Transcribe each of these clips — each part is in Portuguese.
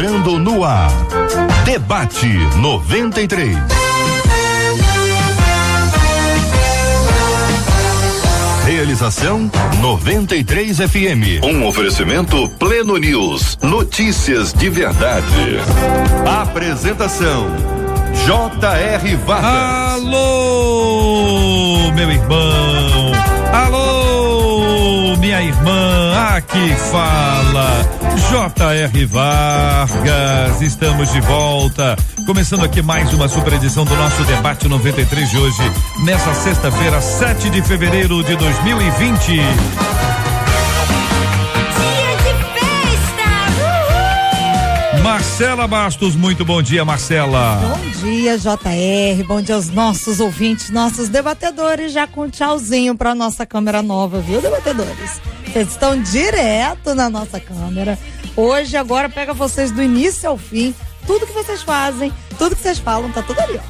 entrando no ar. Debate 93. Realização 93 FM. Um oferecimento Pleno News. Notícias de verdade. Apresentação J.R. Vargas. Alô, meu irmão. Alô, minha irmã. Aqui fala J.R. Vargas. Estamos de volta. Começando aqui mais uma super edição do nosso Debate 93 de hoje, nessa sexta-feira, 7 de fevereiro de 2020. Dia de festa! Uhul! Marcela Bastos, muito bom dia, Marcela. Bom dia, JR, bom dia aos nossos ouvintes, nossos debatedores, já com tchauzinho pra nossa câmera nova, viu, debatedores? Vocês estão direto na nossa câmera. Hoje, agora, pega vocês do início ao fim. Tudo que vocês fazem, tudo que vocês falam, tá tudo ali,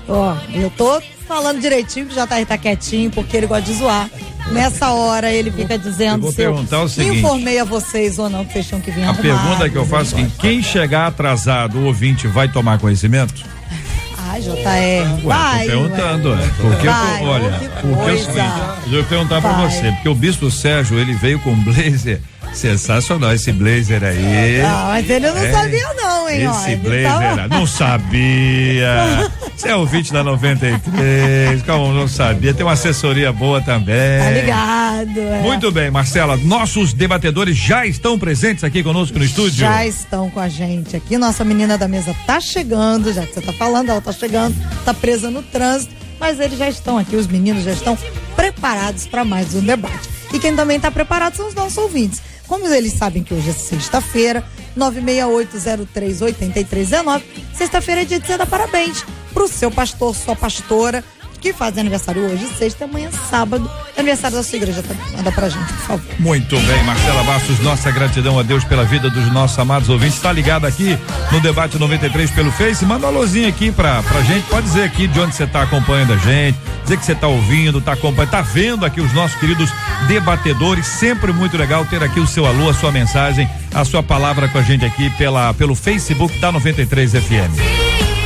ó. Eu tô falando direitinho, que já tá quietinho, porque ele gosta de zoar. Nessa hora ele fica dizendo se eu informei a vocês ou não, que vocês tinham que vir arrumados. A pergunta que eu faço é quem chegar atrasado, o ouvinte vai tomar conhecimento? Ai, JR, vai. Tô perguntando, porque é o seguinte, eu vou perguntar pra você, porque o Bispo Sérgio, ele veio com um blazer sensacional, esse blazer aí. Não, mas ele não sabia não, hein? Esse blazer, não sabia. Você é ouvinte da 93, como não sabia, tem uma assessoria boa também. Tá ligado. Muito bem, Marcela, nossos debatedores já estão presentes aqui conosco no estúdio? Já estão com a gente aqui, nossa menina da mesa tá chegando, já que você tá falando, ela tá chegando, tá presa no trânsito, mas eles já estão aqui, os meninos já estão preparados para mais um debate. E quem também tá preparado são os nossos ouvintes. Como eles sabem que hoje é sexta-feira, 968038319, sexta-feira é dia de você dar parabéns pro seu pastor, sua pastora, que faz aniversário hoje, sexta, amanhã, sábado, aniversário da sua igreja também. Manda pra gente, por favor. Muito bem, Marcela Bastos, nossa gratidão a Deus pela vida dos nossos amados ouvintes. Tá ligado aqui no Debate 93 pelo Face? Manda uma alôzinha aqui pra gente. Pode dizer aqui de onde você tá acompanhando a gente, dizer que você tá ouvindo, tá acompanhando, tá vendo aqui os nossos queridos debatedores. Sempre muito legal ter aqui o seu alô, a sua mensagem, a sua palavra com a gente aqui pelo Facebook da 93 FM.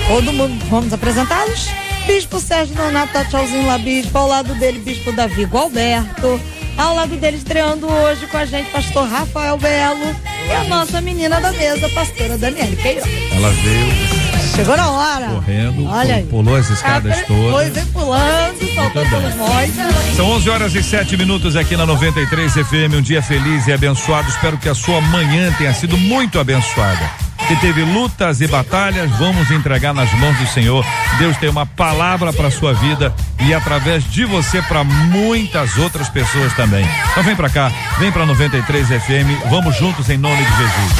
Todo mundo, vamos apresentá-los? Bispo Sérgio Donato, tá tchauzinho lá, bispo. Ao lado dele, bispo Davi Gualberto. Ao lado dele, estreando hoje com a gente, pastor Rafael Belo. E a nossa menina da mesa, pastora Daniele Queiroz. Ela veio. Chegou na hora. Correndo, pulou as escadas todas. Foi, veio pulando, saltou pelos nós. São 11h07 aqui na 93 FM. Um dia feliz e abençoado. Espero que a sua manhã tenha sido muito abençoada. Que teve lutas e batalhas, vamos entregar nas mãos do Senhor. Deus tem uma palavra para sua vida e através de você para muitas outras pessoas também. Então vem para cá, vem para 93 FM, vamos juntos em nome de Jesus.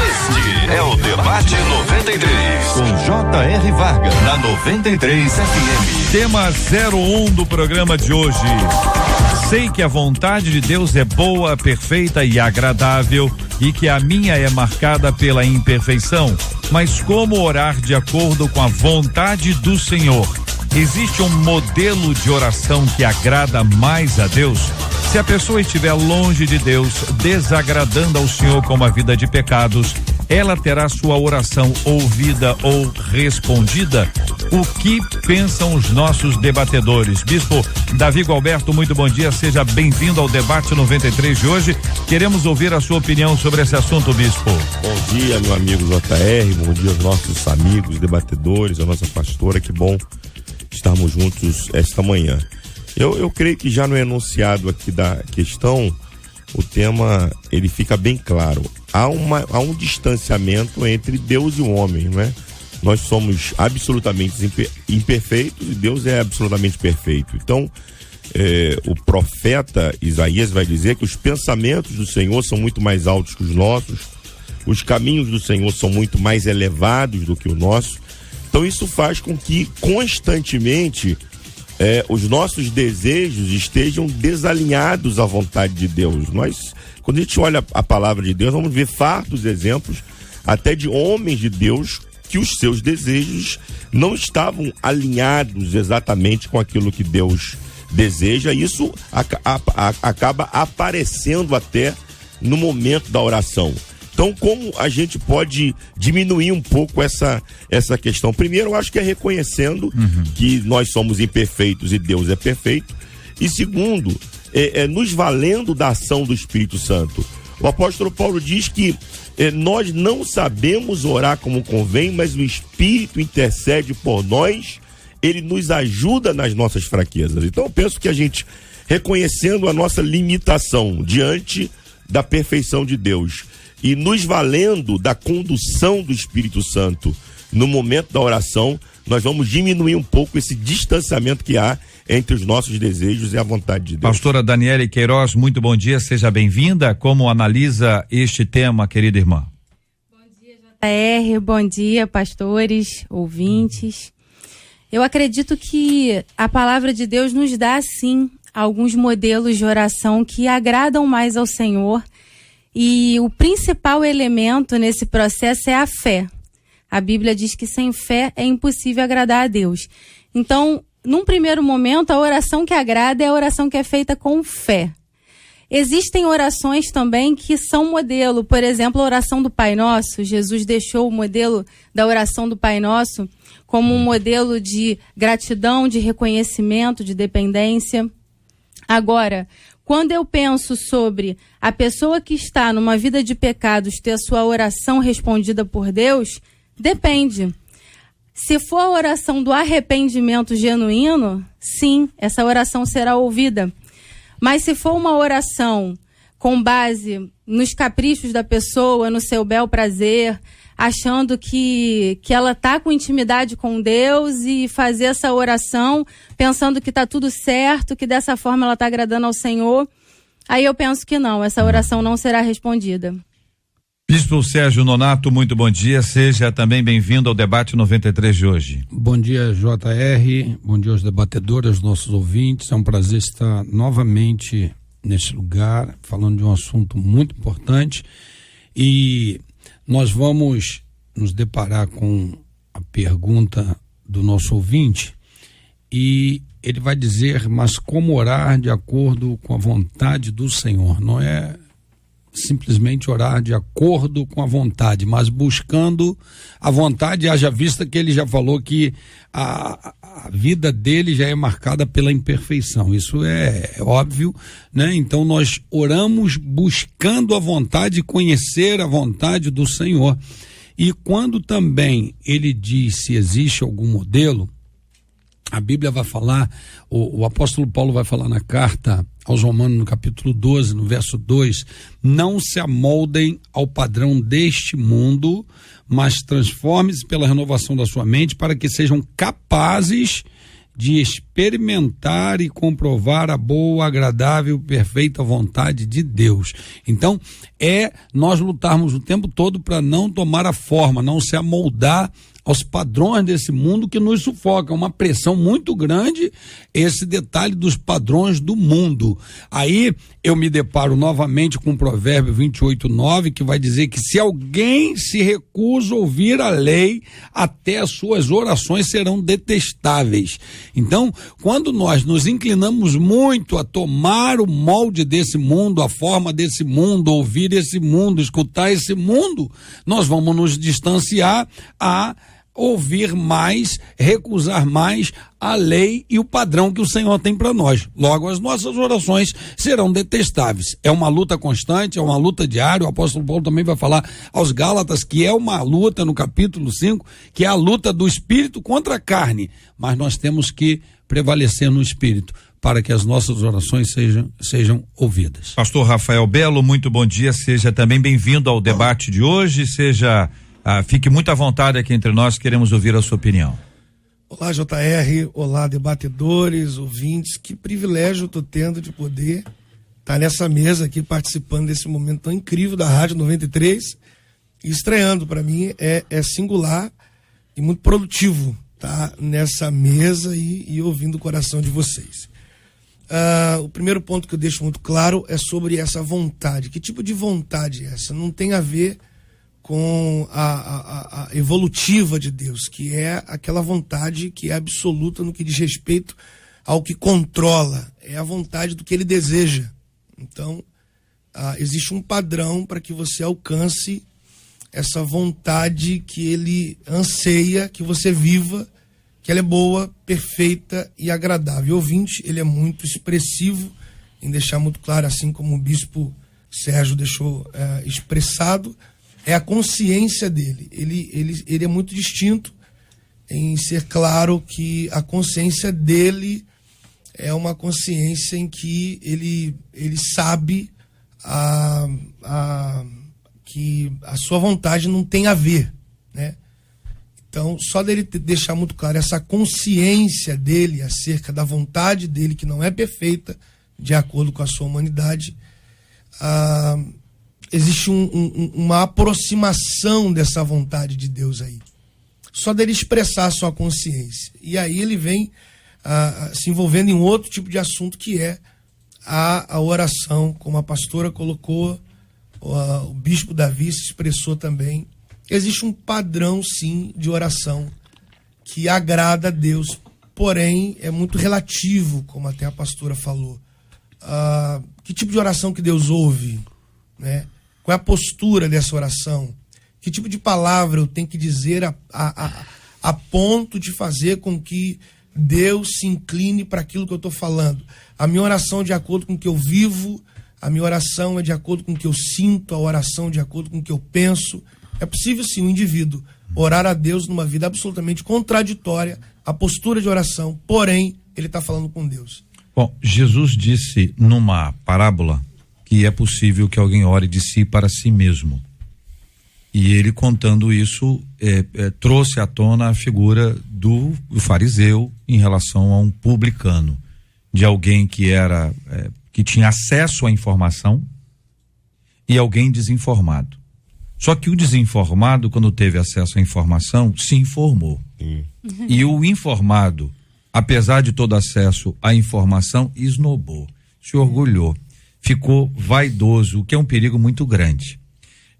Este é o Debate 93 com J.R. Vargas na 93 FM. Tema 01 do programa de hoje. Sei que a vontade de Deus é boa, perfeita e agradável e que a minha é marcada pela imperfeição, mas como orar de acordo com a vontade do Senhor? Existe um modelo de oração que agrada mais a Deus? Se a pessoa estiver longe de Deus, desagradando ao Senhor com uma vida de pecados, ela terá sua oração ouvida ou respondida? O que pensam os nossos debatedores? Bispo Davi Gualberto, muito bom dia, seja bem-vindo ao Debate 93 de hoje. Queremos ouvir a sua opinião sobre esse assunto, Bispo. Bom dia, meu amigo JR, bom dia aos nossos amigos debatedores, a nossa pastora, que bom estarmos juntos esta manhã. Eu creio que já no enunciado aqui da questão, o tema, ele fica bem claro. Há um distanciamento entre Deus e o homem, não é? Nós somos absolutamente imperfeitos e Deus é absolutamente perfeito. Então, o profeta Isaías vai dizer que os pensamentos do Senhor são muito mais altos que os nossos, os caminhos do Senhor são muito mais elevados do que o nosso. Então, isso faz com que constantemente os nossos desejos estejam desalinhados à vontade de Deus. Nós, quando a gente olha a palavra de Deus, vamos ver fartos exemplos até de homens de Deus que os seus desejos não estavam alinhados exatamente com aquilo que Deus deseja. Isso acaba aparecendo até no momento da oração. Então, como a gente pode diminuir um pouco essa questão? Primeiro, eu acho que é reconhecendo que nós somos imperfeitos e Deus é perfeito. E segundo, nos valendo da ação do Espírito Santo. O apóstolo Paulo diz que nós não sabemos orar como convém, mas o Espírito intercede por nós, ele nos ajuda nas nossas fraquezas. Então eu penso que a gente, reconhecendo a nossa limitação diante da perfeição de Deus e nos valendo da condução do Espírito Santo no momento da oração, nós vamos diminuir um pouco esse distanciamento que há entre os nossos desejos e a vontade de Deus. Pastora Daniele Queiroz, muito bom dia, seja bem-vinda. Como analisa este tema, querida irmã? Bom dia, JR, bom dia, pastores, ouvintes. Eu acredito que a palavra de Deus nos dá, sim, alguns modelos de oração que agradam mais ao Senhor, e o principal elemento nesse processo é a fé. A Bíblia diz que sem fé é impossível agradar a Deus. Então, num primeiro momento, a oração que agrada é a oração que é feita com fé. Existem orações também que são modelo. Por exemplo, a oração do Pai Nosso. Jesus deixou o modelo da oração do Pai Nosso como um modelo de gratidão, de reconhecimento, de dependência. Agora, quando eu penso sobre a pessoa que está numa vida de pecados ter a sua oração respondida por Deus, depende. Se for a oração do arrependimento genuíno, sim, essa oração será ouvida. Mas se for uma oração com base nos caprichos da pessoa, no seu bel prazer, achando que ela está com intimidade com Deus e fazer essa oração pensando que está tudo certo, que dessa forma ela está agradando ao Senhor, aí eu penso que não, essa oração não será respondida. Bispo Sérgio Nonato, muito bom dia, seja também bem-vindo ao debate 93 de hoje. Bom dia, JR, bom dia aos debatedores, aos nossos ouvintes, é um prazer estar novamente neste lugar, falando de um assunto muito importante, e nós vamos nos deparar com a pergunta do nosso ouvinte, e ele vai dizer, mas como orar de acordo com a vontade do Senhor? Não é simplesmente orar de acordo com a vontade, mas buscando a vontade, haja vista que ele já falou que a vida dele já é marcada pela imperfeição, isso é óbvio, né? Então nós oramos buscando a vontade, conhecer a vontade do Senhor. E quando também ele diz se existe algum modelo, a Bíblia vai falar, o apóstolo Paulo vai falar na carta aos Romanos, no capítulo 12, no verso 2, não se amoldem ao padrão deste mundo, mas transforme-se pela renovação da sua mente para que sejam capazes de experimentar e comprovar a boa, agradável, perfeita vontade de Deus. Então, nós lutarmos o tempo todo para não tomar a forma, não se amoldar aos padrões desse mundo que nos sufoca, uma pressão muito grande, esse detalhe dos padrões do mundo. Aí eu me deparo novamente com o provérbio 28:9, que vai dizer que se alguém se recusa a ouvir a lei, até as suas orações serão detestáveis. Então, quando nós nos inclinamos muito a tomar o molde desse mundo, a forma desse mundo, ouvir esse mundo, escutar esse mundo, nós vamos nos distanciar a ouvir mais, recusar mais a lei e o padrão que o Senhor tem para nós. Logo, as nossas orações serão detestáveis. É uma luta constante, é uma luta diária. O apóstolo Paulo também vai falar aos Gálatas que é uma luta, no capítulo 5, que é a luta do espírito contra a carne. Mas nós temos que prevalecer no espírito para que as nossas orações sejam ouvidas. Pastor Rafael Belo, muito bom dia, seja também bem-vindo ao debate de hoje, fique muito à vontade aqui entre nós, queremos ouvir a sua opinião. Olá, JR, olá, debatedores, ouvintes, que privilégio eu tô tendo de poder estar nessa mesa aqui participando desse momento tão incrível da Rádio 93 e estreando, para mim é singular e muito produtivo estar nessa mesa e ouvindo o coração de vocês. O primeiro ponto que eu deixo muito claro é sobre essa vontade. Que tipo de vontade é essa? Não tem a ver com a evolutiva de Deus, que é aquela vontade que é absoluta no que diz respeito ao que controla, é a vontade do que ele deseja. Então, existe um padrão para que você alcance essa vontade que ele anseia que você viva, que ela é boa, perfeita e agradável. O ouvinte, ele é muito expressivo em deixar muito claro, assim como o bispo Sérgio deixou expressado, é a consciência dele. Ele é muito distinto em ser claro que a consciência dele é uma consciência em que ele sabe que a sua vontade não tem a ver, né? Então, só dele deixar muito claro essa consciência dele acerca da vontade dele, que não é perfeita, de acordo com a sua humanidade, existe uma aproximação dessa vontade de Deus aí. Só dele expressar a sua consciência. E aí ele vem se envolvendo em outro tipo de assunto, que é a oração, como a pastora colocou, o bispo Davi se expressou também. Existe um padrão, sim, de oração que agrada a Deus, porém é muito relativo, como até a pastora falou. Que tipo de oração que Deus ouve, né? Qual é a postura dessa oração? Que tipo de palavra eu tenho que dizer a ponto de fazer com que Deus se incline para aquilo que eu estou falando? A minha oração é de acordo com o que eu vivo, a minha oração é de acordo com o que eu sinto, a oração é de acordo com o que eu penso. É possível, sim, um indivíduo orar a Deus numa vida absolutamente contraditória, a postura de oração, porém, ele está falando com Deus. Bom, Jesus disse numa parábola que é possível que alguém ore de si para si mesmo. E ele, contando isso, trouxe à tona a figura do fariseu em relação a um publicano, de alguém que tinha acesso à informação e alguém desinformado. Só que o desinformado, quando teve acesso à informação, se informou. E o informado, apesar de todo acesso à informação, esnobou, se orgulhou, ficou vaidoso, o que é um perigo muito grande.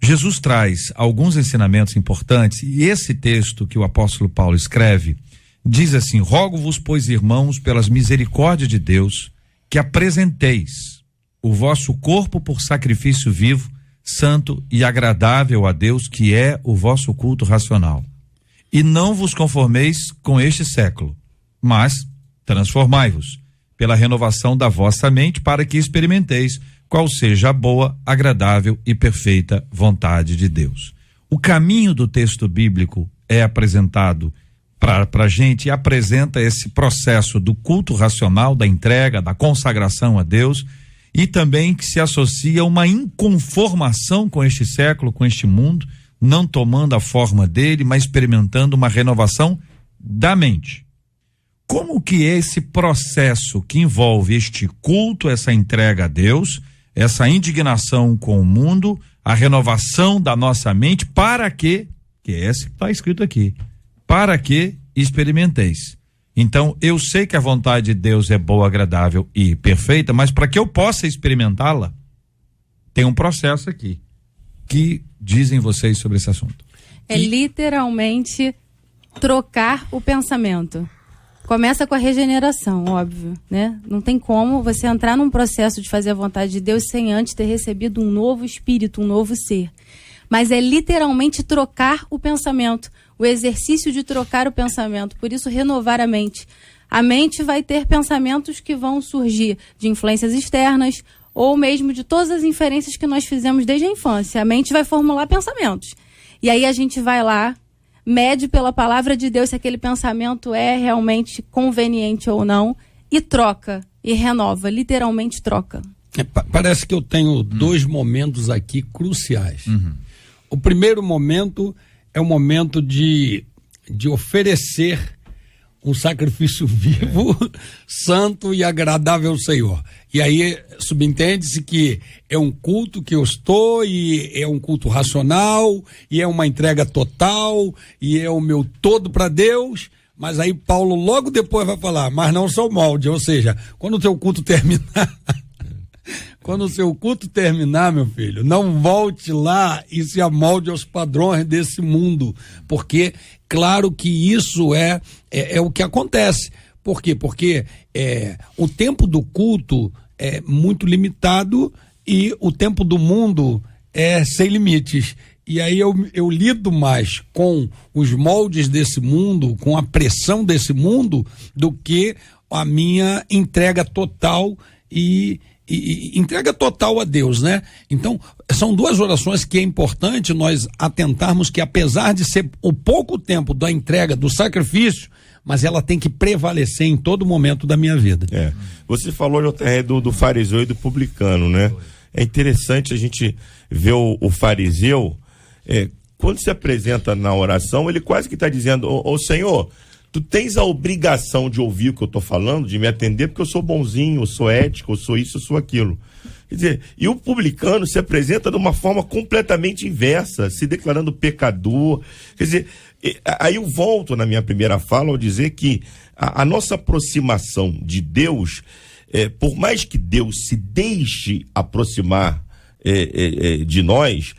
Jesus traz alguns ensinamentos importantes, e esse texto que o apóstolo Paulo escreve diz assim: rogo-vos, pois, irmãos, pelas misericórdias de Deus, que apresenteis o vosso corpo por sacrifício vivo, santo e agradável a Deus, que é o vosso culto racional. E não vos conformeis com este século, mas transformai-vos pela renovação da vossa mente, para que experimenteis qual seja a boa, agradável e perfeita vontade de Deus. O caminho do texto bíblico é apresentado para a gente, e apresenta esse processo do culto racional, da entrega, da consagração a Deus, e também que se associa a uma inconformação com este século, com este mundo, não tomando a forma dele, mas experimentando uma renovação da mente. Como que é esse processo que envolve este culto, essa entrega a Deus, essa indignação com o mundo, a renovação da nossa mente, para que esse que está escrito aqui, para que experimenteis. Então, eu sei que a vontade de Deus é boa, agradável e perfeita, mas para que eu possa experimentá-la, tem um processo aqui. Que dizem vocês sobre esse assunto? É literalmente trocar o pensamento. Começa com a regeneração, óbvio, né? Não tem como você entrar num processo de fazer a vontade de Deus sem antes ter recebido um novo espírito, um novo ser. Mas é literalmente trocar o pensamento, o exercício de trocar o pensamento. Por isso, renovar a mente. A mente vai ter pensamentos que vão surgir de influências externas ou mesmo de todas as inferências que nós fizemos desde a infância. A mente vai formular pensamentos. E aí a gente vai lá, mede pela palavra de Deus se aquele pensamento é realmente conveniente ou não, e troca, e renova, literalmente troca. Parece que eu tenho dois momentos aqui cruciais. O primeiro momento é o momento de oferecer um sacrifício vivo, santo e agradável ao Senhor. E aí subentende-se que é um culto que eu estou, e é um culto racional, e é uma entrega total, e é o meu todo para Deus. Mas aí Paulo logo depois vai falar, mas não sou molde, ou seja, quando o teu culto terminar... Quando o seu culto terminar, meu filho, não volte lá e se amolde aos padrões desse mundo, porque claro que isso é o que acontece. Por quê? Porque o tempo do culto é muito limitado e o tempo do mundo é sem limites. E aí eu lido mais com os moldes desse mundo, com a pressão desse mundo, do que a minha entrega total e entrega total a Deus, né? Então, são duas orações que é importante nós atentarmos, que apesar de ser o pouco tempo da entrega, do sacrifício, mas ela tem que prevalecer em todo momento da minha vida. Você falou do fariseu e do publicano, né? É interessante a gente ver o fariseu, quando se apresenta na oração, ele quase que está dizendo, ô Senhor, tu tens a obrigação de ouvir o que eu estou falando, de me atender, porque eu sou bonzinho, eu sou ético, eu sou isso, eu sou aquilo. Quer dizer, e o publicano se apresenta de uma forma completamente inversa, se declarando pecador. Quer dizer, aí eu volto na minha primeira fala ao dizer que a nossa aproximação de Deus, por mais que Deus se deixe aproximar de nós,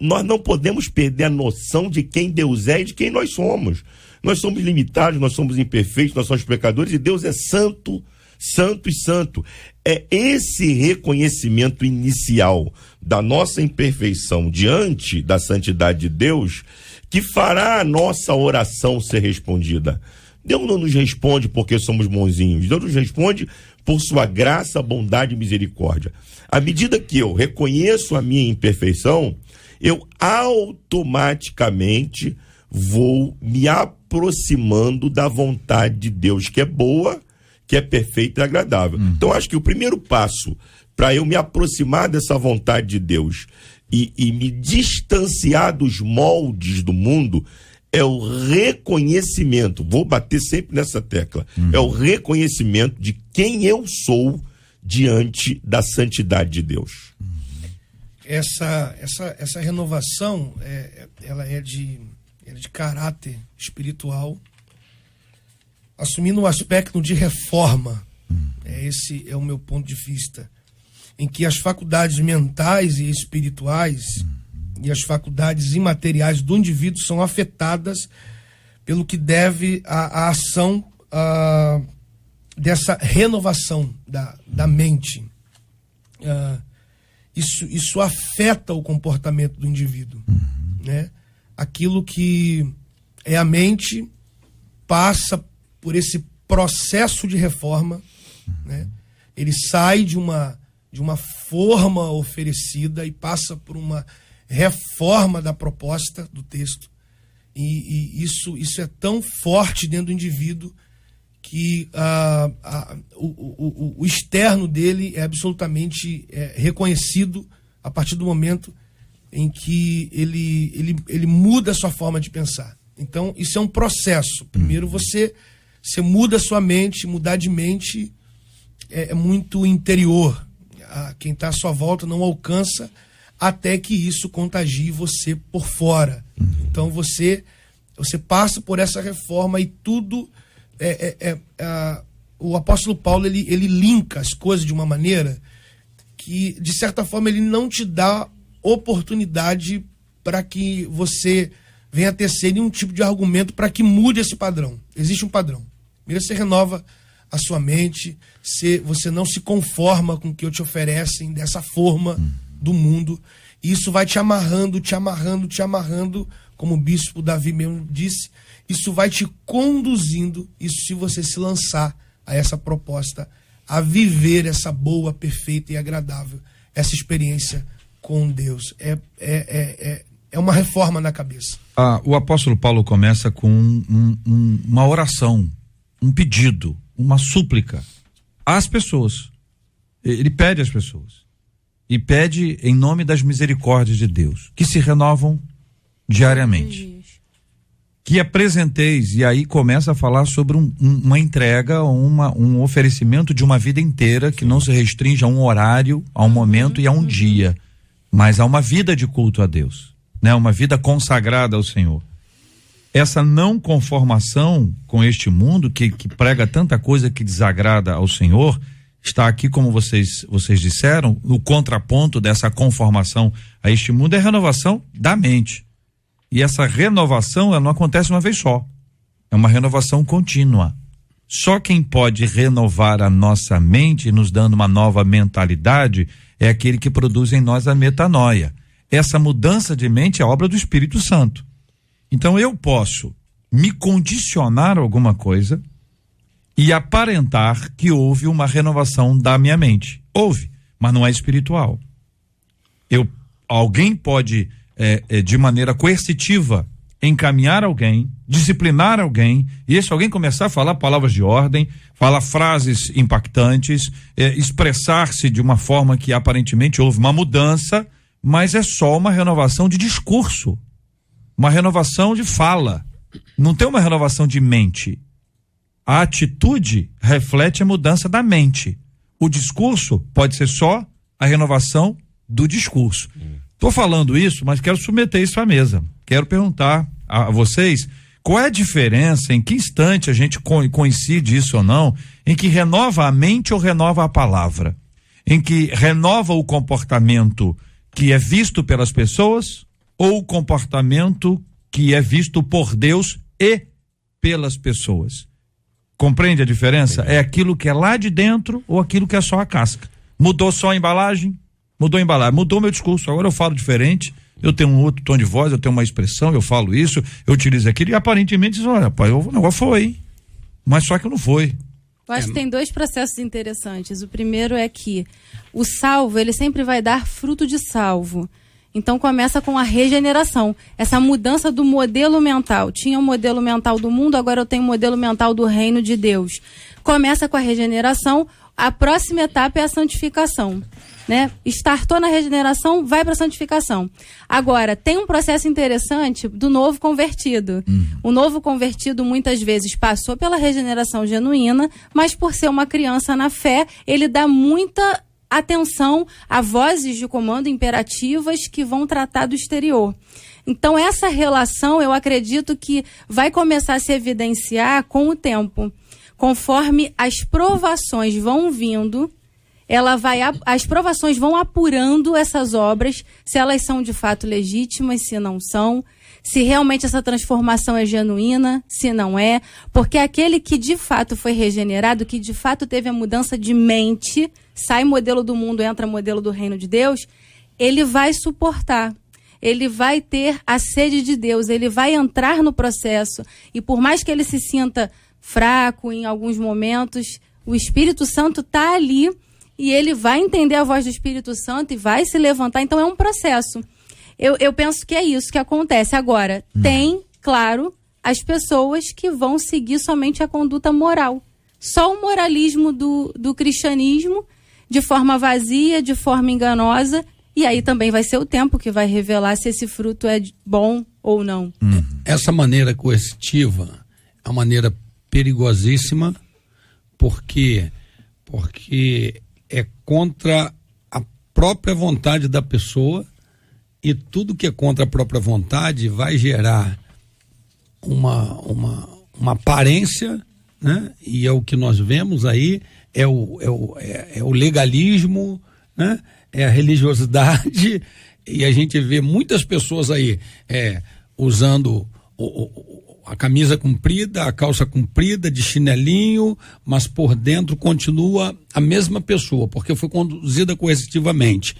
nós não podemos perder a noção de quem Deus é e de quem nós somos. Nós somos limitados, nós somos imperfeitos, nós somos pecadores, e Deus é santo, santo e santo. É esse reconhecimento inicial da nossa imperfeição diante da santidade de Deus que fará a nossa oração ser respondida. Deus não nos responde porque somos bonzinhos, Deus nos responde por sua graça, bondade e misericórdia. À medida que eu reconheço a minha imperfeição, eu automaticamente vou me aproximando da vontade de Deus, que é boa, que é perfeita e agradável. Então, acho que o primeiro passo para eu me aproximar dessa vontade de Deus e me distanciar dos moldes do mundo é o reconhecimento, vou bater sempre nessa tecla, é o reconhecimento de quem eu sou diante da santidade de Deus. Essa renovação, ela é de caráter espiritual, assumindo um aspecto de reforma. Esse é o meu ponto de vista, em que as faculdades mentais e espirituais e as faculdades imateriais do indivíduo são afetadas pelo que deve à ação dessa renovação da mente. Isso afeta o comportamento do indivíduo, né? Aquilo que é a mente passa por esse processo de reforma, né? Ele sai de uma forma oferecida e passa por uma reforma da proposta do texto, e isso é tão forte dentro do indivíduo que o externo dele é absolutamente reconhecido a partir do momento em que ele muda a sua forma de pensar. Então, isso é um processo. Primeiro você muda a sua mente. Mudar de mente é muito interior. Quem está à sua volta não alcança até que isso contagie você por fora. Então, você passa por essa reforma e tudo... o apóstolo Paulo, ele linka as coisas de uma maneira que, de certa forma, ele não te dá oportunidade para que você venha tecer nenhum tipo de argumento para que mude esse padrão. Existe um padrão. Primeiro você renova a sua mente, você não se conforma com o que te oferecem dessa forma do mundo, e isso vai te amarrando, como o bispo Davi mesmo disse, isso vai te conduzindo, isso se você se lançar a essa proposta, a viver essa boa, perfeita e agradável, essa experiência com Deus. É uma reforma na cabeça. O apóstolo Paulo começa com uma oração, um pedido, uma súplica às pessoas. Ele pede às pessoas. E pede em nome das misericórdias de Deus, que se renovam diariamente. Que apresenteis, e aí começa a falar sobre uma entrega, um oferecimento de uma vida inteira, que não se restringe a um horário, a um momento e a um dia, mas a uma vida de culto a Deus, né? Uma vida consagrada ao Senhor. Essa não conformação com este mundo que prega tanta coisa que desagrada ao Senhor, está aqui, como vocês disseram, o contraponto dessa conformação a este mundo é a renovação da mente. E essa renovação, ela não acontece uma vez só. É uma renovação contínua. Só quem pode renovar a nossa mente, nos dando uma nova mentalidade, é aquele que produz em nós a metanoia. Essa mudança de mente é obra do Espírito Santo. Então eu posso me condicionar a alguma coisa e aparentar que houve uma renovação da minha mente. Houve, mas não é espiritual. Alguém pode, de maneira coercitiva, encaminhar alguém, disciplinar alguém, e esse alguém começar a falar palavras de ordem, falar frases impactantes, expressar-se de uma forma que aparentemente houve uma mudança, mas é só uma renovação de discurso, uma renovação de fala, não tem uma renovação de mente. A atitude reflete a mudança da mente. O discurso pode ser só a renovação do discurso. Estou falando isso, mas quero submeter isso à mesa. Quero perguntar a vocês qual é a diferença, em que instante a gente coincide isso ou não, em que renova a mente ou renova a palavra, em que renova o comportamento que é visto pelas pessoas ou o comportamento que é visto por Deus e pelas pessoas. Compreende a diferença? É aquilo que é lá de dentro ou aquilo que é só a casca. Mudou só a embalagem? Mudou a embalagem, mudou meu discurso, agora eu falo diferente, eu tenho um outro tom de voz, eu tenho uma expressão, eu falo isso, eu utilizo aquilo e aparentemente diz, olha, pai, o negócio foi, mas só que não foi. Eu acho que tem dois processos interessantes. O primeiro é que o salvo, ele sempre vai dar fruto de salvo. Então começa com a regeneração, essa mudança do modelo mental. Tinha um modelo mental do mundo, agora eu tenho um modelo mental do reino de Deus. Começa com a regeneração, a próxima etapa é a santificação. Né? Startou na regeneração, vai para a santificação. Agora, tem um processo interessante do novo convertido. O novo convertido muitas vezes passou pela regeneração genuína, mas por ser uma criança na fé, ele dá muita atenção a vozes de comando imperativas que vão tratar do exterior. Então, essa relação, eu acredito que vai começar a se evidenciar com o tempo. Conforme as provações vão vindo, as provações vão apurando essas obras, se elas são de fato legítimas, se não são, se realmente essa transformação é genuína, se não é, porque aquele que de fato foi regenerado, que de fato teve a mudança de mente, sai modelo do mundo, entra modelo do reino de Deus, ele vai suportar, ele vai ter a sede de Deus, ele vai entrar no processo, e por mais que ele se sinta fraco em alguns momentos, o Espírito Santo está ali, e ele vai entender a voz do Espírito Santo e vai se levantar. Então é um processo. Eu penso que é isso que acontece. Agora, tem, claro, as pessoas que vão seguir somente a conduta moral. Só o moralismo do cristianismo, de forma vazia, de forma enganosa. E aí também vai ser o tempo que vai revelar se esse fruto é bom ou não. Essa maneira coercitiva é uma maneira perigosíssima, porque é contra a própria vontade da pessoa, e tudo que é contra a própria vontade vai gerar uma aparência, né? E é o que nós vemos aí, é o legalismo, né? É a religiosidade, e a gente vê muitas pessoas aí usando a camisa comprida, a calça comprida, de chinelinho, mas por dentro continua a mesma pessoa, porque foi conduzida coercitivamente.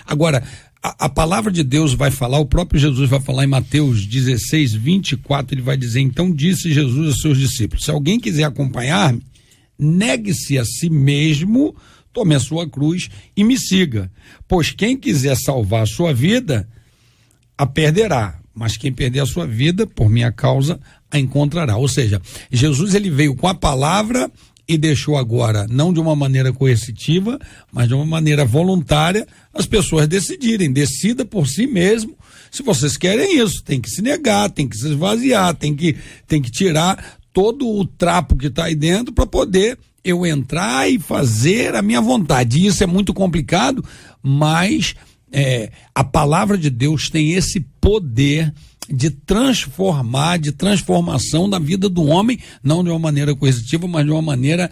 Agora, a palavra de Deus vai falar, o próprio Jesus vai falar em Mateus 16, 24, ele vai dizer, então disse Jesus aos seus discípulos, se alguém quiser acompanhar-me, negue-se a si mesmo, tome a sua cruz e me siga, pois quem quiser salvar a sua vida, a perderá, mas quem perder a sua vida, por minha causa, a encontrará. Ou seja, Jesus ele veio com a palavra e deixou agora, não de uma maneira coercitiva, mas de uma maneira voluntária, as pessoas decidirem, decida por si mesmo, se vocês querem isso, tem que se negar, tem que se esvaziar, tem que tirar todo o trapo que está aí dentro para poder eu entrar e fazer a minha vontade. E isso é muito complicado, mas a palavra de Deus tem esse poder de transformar, de transformação da vida do homem, não de uma maneira coercitiva, mas de uma maneira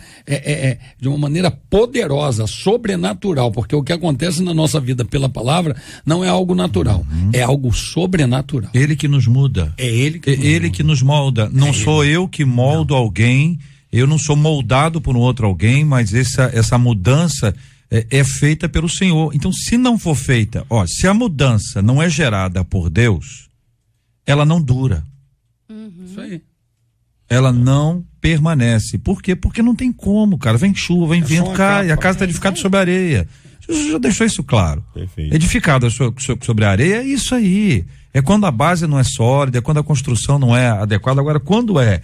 poderosa, sobrenatural, porque o que acontece na nossa vida pela palavra não é algo natural, é algo sobrenatural. Ele que nos muda. É ele que nos molda. Não sou eu que moldo alguém, eu não sou moldado por um outro alguém, mas essa mudança é feita pelo Senhor. Então, se não for feita, se a mudança não é gerada por Deus, ela não dura. Isso aí. Ela não permanece. Por quê? Porque não tem como, cara. Vem chuva, vem vento, cai, a casa está edificada sobre areia. Jesus já deixou isso claro. Perfeito. Edificada sobre a areia é isso aí. É quando a base não é sólida, é quando a construção não é adequada. Agora, quando é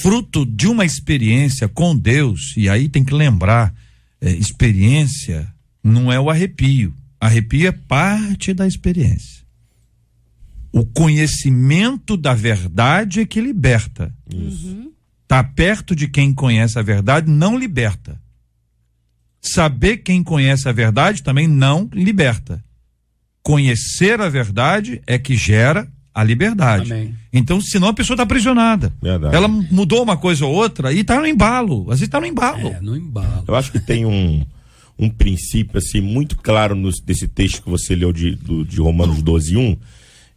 fruto de uma experiência com Deus, e aí tem que lembrar, experiência não é o arrepio. Arrepio é parte da experiência. O conhecimento da verdade é que liberta. Tá perto de quem conhece a verdade não liberta. Saber quem conhece a verdade também não liberta. Conhecer a verdade é que gera a liberdade. Amém. Então, senão a pessoa está aprisionada. Verdade. Ela mudou uma coisa ou outra e está no embalo. Às vezes está no embalo. No embalo. Eu acho que tem um princípio assim muito claro desse texto que você leu de Romanos 12:1,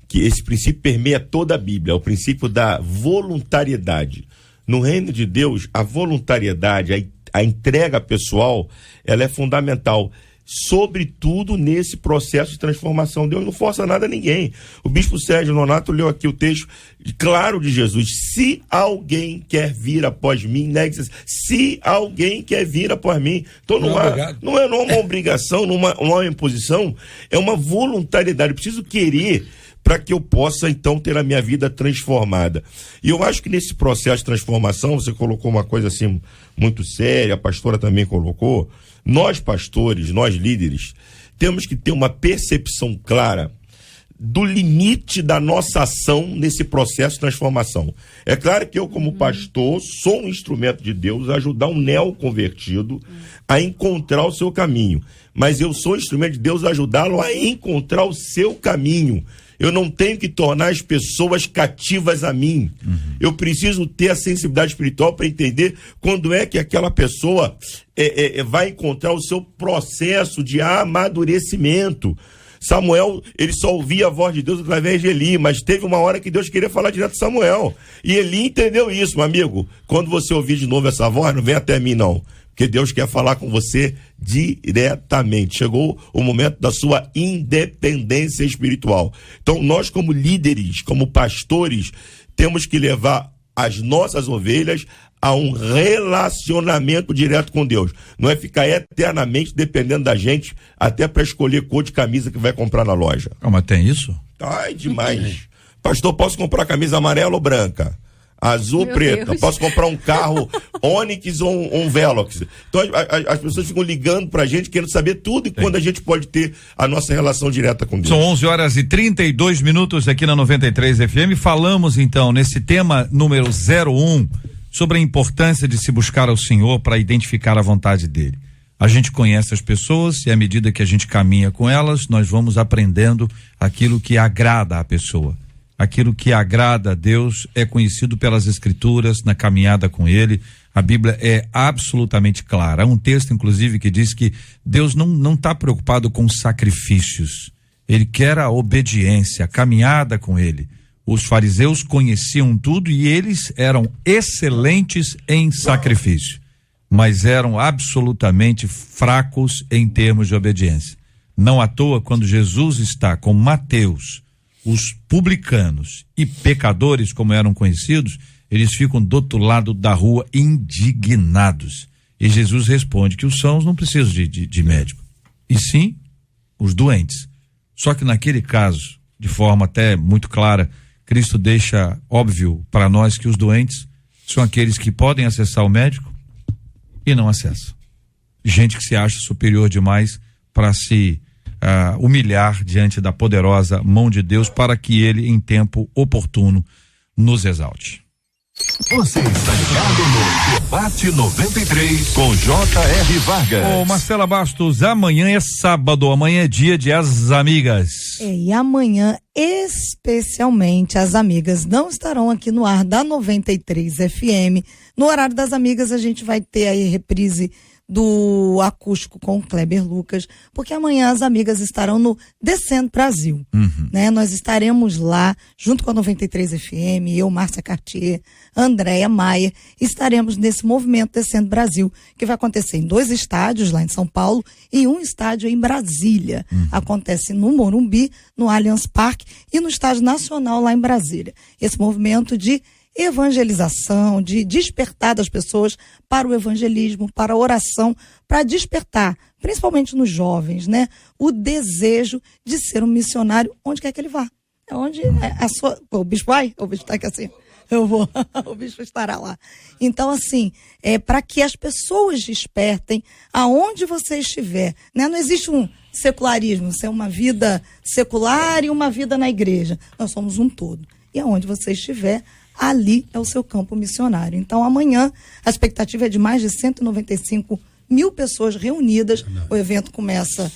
que esse princípio permeia toda a Bíblia, é o princípio da voluntariedade. No reino de Deus, a voluntariedade, a entrega pessoal, ela é fundamental, sobretudo nesse processo de transformação. Deus não força nada a ninguém. O bispo Sérgio Nonato leu aqui o texto claro de Jesus: se alguém quer vir após mim, negue-se. Se alguém quer vir após mim. Então não é uma obrigação, não é uma imposição, é uma voluntariedade. Eu preciso querer para que eu possa, então, ter a minha vida transformada. E eu acho que nesse processo de transformação, você colocou uma coisa assim muito séria, a pastora também colocou. Nós, pastores, nós líderes, temos que ter uma percepção clara do limite da nossa ação nesse processo de transformação. É claro que eu, como pastor, sou um instrumento de Deus a ajudar um neoconvertido a encontrar o seu caminho. Mas eu sou instrumento de Deus a ajudá-lo a encontrar o seu caminho. Eu não tenho que tornar as pessoas cativas a mim. Eu preciso ter a sensibilidade espiritual para entender quando é que aquela pessoa vai encontrar o seu processo de amadurecimento. Samuel, ele só ouvia a voz de Deus através de Eli, mas teve uma hora que Deus queria falar direto com Samuel. E Eli entendeu isso, meu amigo. Quando você ouvir de novo essa voz, não vem até mim, não. Porque Deus quer falar com você diretamente. Chegou o momento da sua independência espiritual. Então, nós como líderes, como pastores, temos que levar as nossas ovelhas a um relacionamento direto com Deus. Não é ficar eternamente dependendo da gente, até para escolher cor de camisa que vai comprar na loja. Mas tem isso? Ai, demais. Pastor, posso comprar camisa amarela ou branca? Azul ou preta? Deus. Posso comprar um carro Onix ou um Velox? Então as pessoas ficam ligando pra gente, querendo saber tudo e quando a gente pode ter a nossa relação direta com Deus. São 11h32 aqui na 93 FM. Falamos então nesse tema número 01 sobre a importância de se buscar ao Senhor para identificar a vontade dele. A gente conhece as pessoas e à medida que a gente caminha com elas, nós vamos aprendendo aquilo que agrada a pessoa. Aquilo que agrada a Deus é conhecido pelas Escrituras, na caminhada com Ele. A Bíblia é absolutamente clara. Há um texto, inclusive, que diz que Deus não está preocupado com sacrifícios. Ele quer a obediência, a caminhada com Ele. Os fariseus conheciam tudo e eles eram excelentes em sacrifício, mas eram absolutamente fracos em termos de obediência. Não à toa, quando Jesus está com Mateus, os publicanos e pecadores, como eram conhecidos, eles ficam do outro lado da rua indignados. E Jesus responde que os sãos não precisam de médico, e sim os doentes. Só que naquele caso, de forma até muito clara, Cristo deixa óbvio para nós que os doentes são aqueles que podem acessar o médico e não acessam. Gente que se acha superior demais para se humilhar diante da poderosa mão de Deus para que Ele, em tempo oportuno, nos exalte. Você está ligado no Debate 93 com J.R. Vargas. Ô Marcela Bastos, amanhã é sábado, amanhã é dia de As Amigas. E amanhã, especialmente, as amigas não estarão aqui no ar da 93 FM. No horário das amigas, a gente vai ter aí reprise do acústico com o Kleber Lucas, porque amanhã as amigas estarão no Descendo Brasil, né? Nós estaremos lá, junto com a 93 FM, eu, Márcia Cartier, Andréia Maia, estaremos nesse movimento Descendo Brasil, que vai acontecer em 2 estádios lá em São Paulo e um estádio em Brasília. Acontece no Morumbi, no Allianz Parque e no Estádio Nacional lá em Brasília. Esse movimento de evangelização, de despertar das pessoas para o evangelismo, para a oração, para despertar, principalmente nos jovens, né? O desejo de ser um missionário onde quer que ele vá. É onde a sua... O bicho vai? O bicho está aqui assim. Eu vou. O bicho estará lá. Então, assim, para que as pessoas despertem aonde você estiver, né? Não existe um secularismo, isso é uma vida secular e uma vida na igreja. Nós somos um todo. E aonde você estiver, ali é o seu campo missionário. Então, amanhã, a expectativa é de mais de 195 mil pessoas reunidas. O evento começa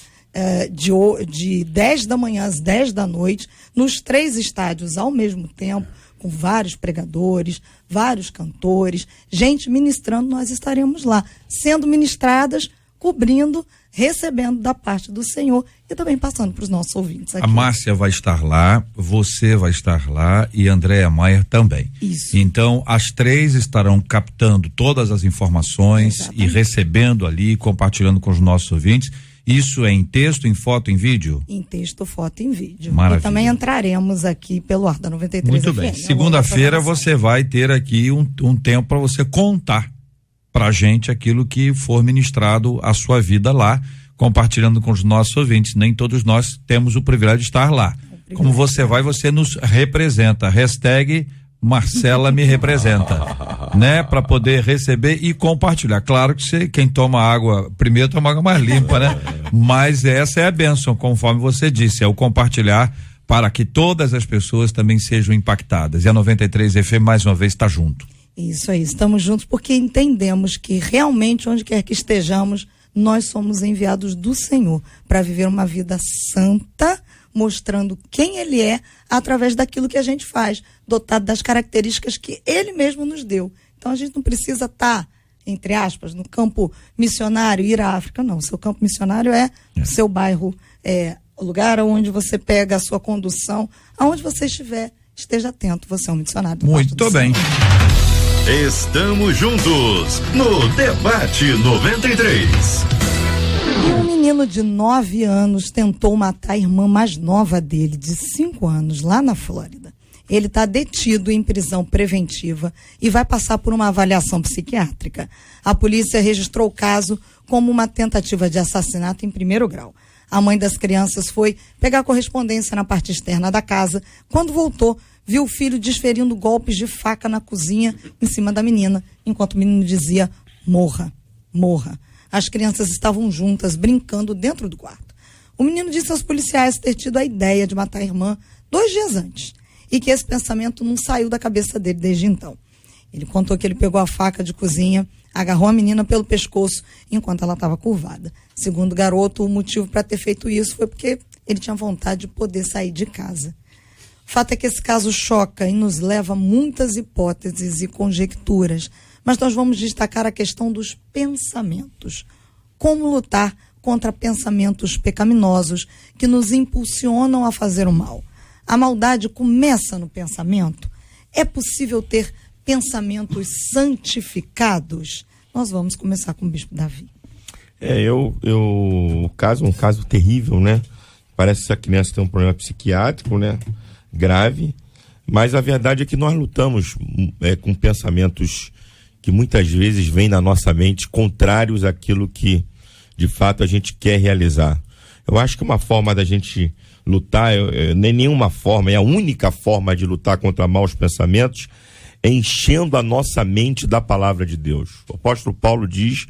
de 10 da manhã às 10 da noite, nos 3 estádios ao mesmo tempo, com vários pregadores, vários cantores, gente ministrando. Nós estaremos lá, sendo ministradas, cobrindo, recebendo da parte do Senhor e também passando para os nossos ouvintes aqui. A Márcia vai estar lá, você vai estar lá e Andréia Maia também. Isso. Então, as 3 estarão captando todas as informações. Exatamente. E recebendo ali, compartilhando com os nossos ouvintes. Isso é em texto, em foto, em vídeo? Em texto, foto, em vídeo. Maravilha. E também entraremos aqui pelo ar da 93 Muito FM. bem. Segunda-feira você vai ter aqui um tempo para você contar pra gente aquilo que for ministrado a sua vida lá, compartilhando com os nossos ouvintes. Nem todos nós temos o privilégio de estar lá. Como você vai, você nos representa. Hashtag Marcela me representa, né? Para poder receber e compartilhar. Claro que quem toma água primeiro toma água mais limpa, né? Mas essa é a bênção, conforme você disse, é o compartilhar para que todas as pessoas também sejam impactadas. E a 93 FM mais uma vez está junto. Isso aí, estamos juntos porque entendemos que realmente onde quer que estejamos, nós somos enviados do Senhor para viver uma vida santa, mostrando quem Ele é através daquilo que a gente faz, dotado das características que Ele mesmo nos deu. Então a gente não precisa estar, entre aspas, no campo missionário, ir à África, não. O seu campo missionário é o seu bairro, o lugar onde você pega a sua condução, aonde você estiver, esteja atento, você é um missionário. Muito bem. Estamos juntos no Debate 93. Um menino de 9 anos tentou matar a irmã mais nova dele, de 5 anos, lá na Flórida. Ele está detido em prisão preventiva e vai passar por uma avaliação psiquiátrica. A polícia registrou o caso como uma tentativa de assassinato em 1º grau. A mãe das crianças foi pegar correspondência na parte externa da casa. Quando voltou, viu o filho desferindo golpes de faca na cozinha em cima da menina, enquanto o menino dizia: morra, morra. As crianças estavam juntas, brincando dentro do quarto. O menino disse aos policiais ter tido a ideia de matar a irmã 2 dias antes e que esse pensamento não saiu da cabeça dele desde então. Ele contou que ele pegou a faca de cozinha, agarrou a menina pelo pescoço enquanto ela estava curvada. Segundo o garoto, o motivo para ter feito isso foi porque ele tinha vontade de poder sair de casa. O fato é que esse caso choca e nos leva a muitas hipóteses e conjecturas, mas nós vamos destacar a questão dos pensamentos. Como lutar contra pensamentos pecaminosos que nos impulsionam a fazer o mal. A maldade começa no pensamento. É possível ter pensamentos santificados? Nós vamos começar com o Bispo Davi. O caso é um caso terrível, né? Parece que a criança tem um problema psiquiátrico, né? Grave, mas a verdade é que nós lutamos com pensamentos que muitas vezes vêm na nossa mente contrários àquilo que de fato a gente quer realizar. Eu acho que uma forma da gente lutar, nem nenhuma forma, é a única forma de lutar contra maus pensamentos, é enchendo a nossa mente da palavra de Deus. O apóstolo Paulo diz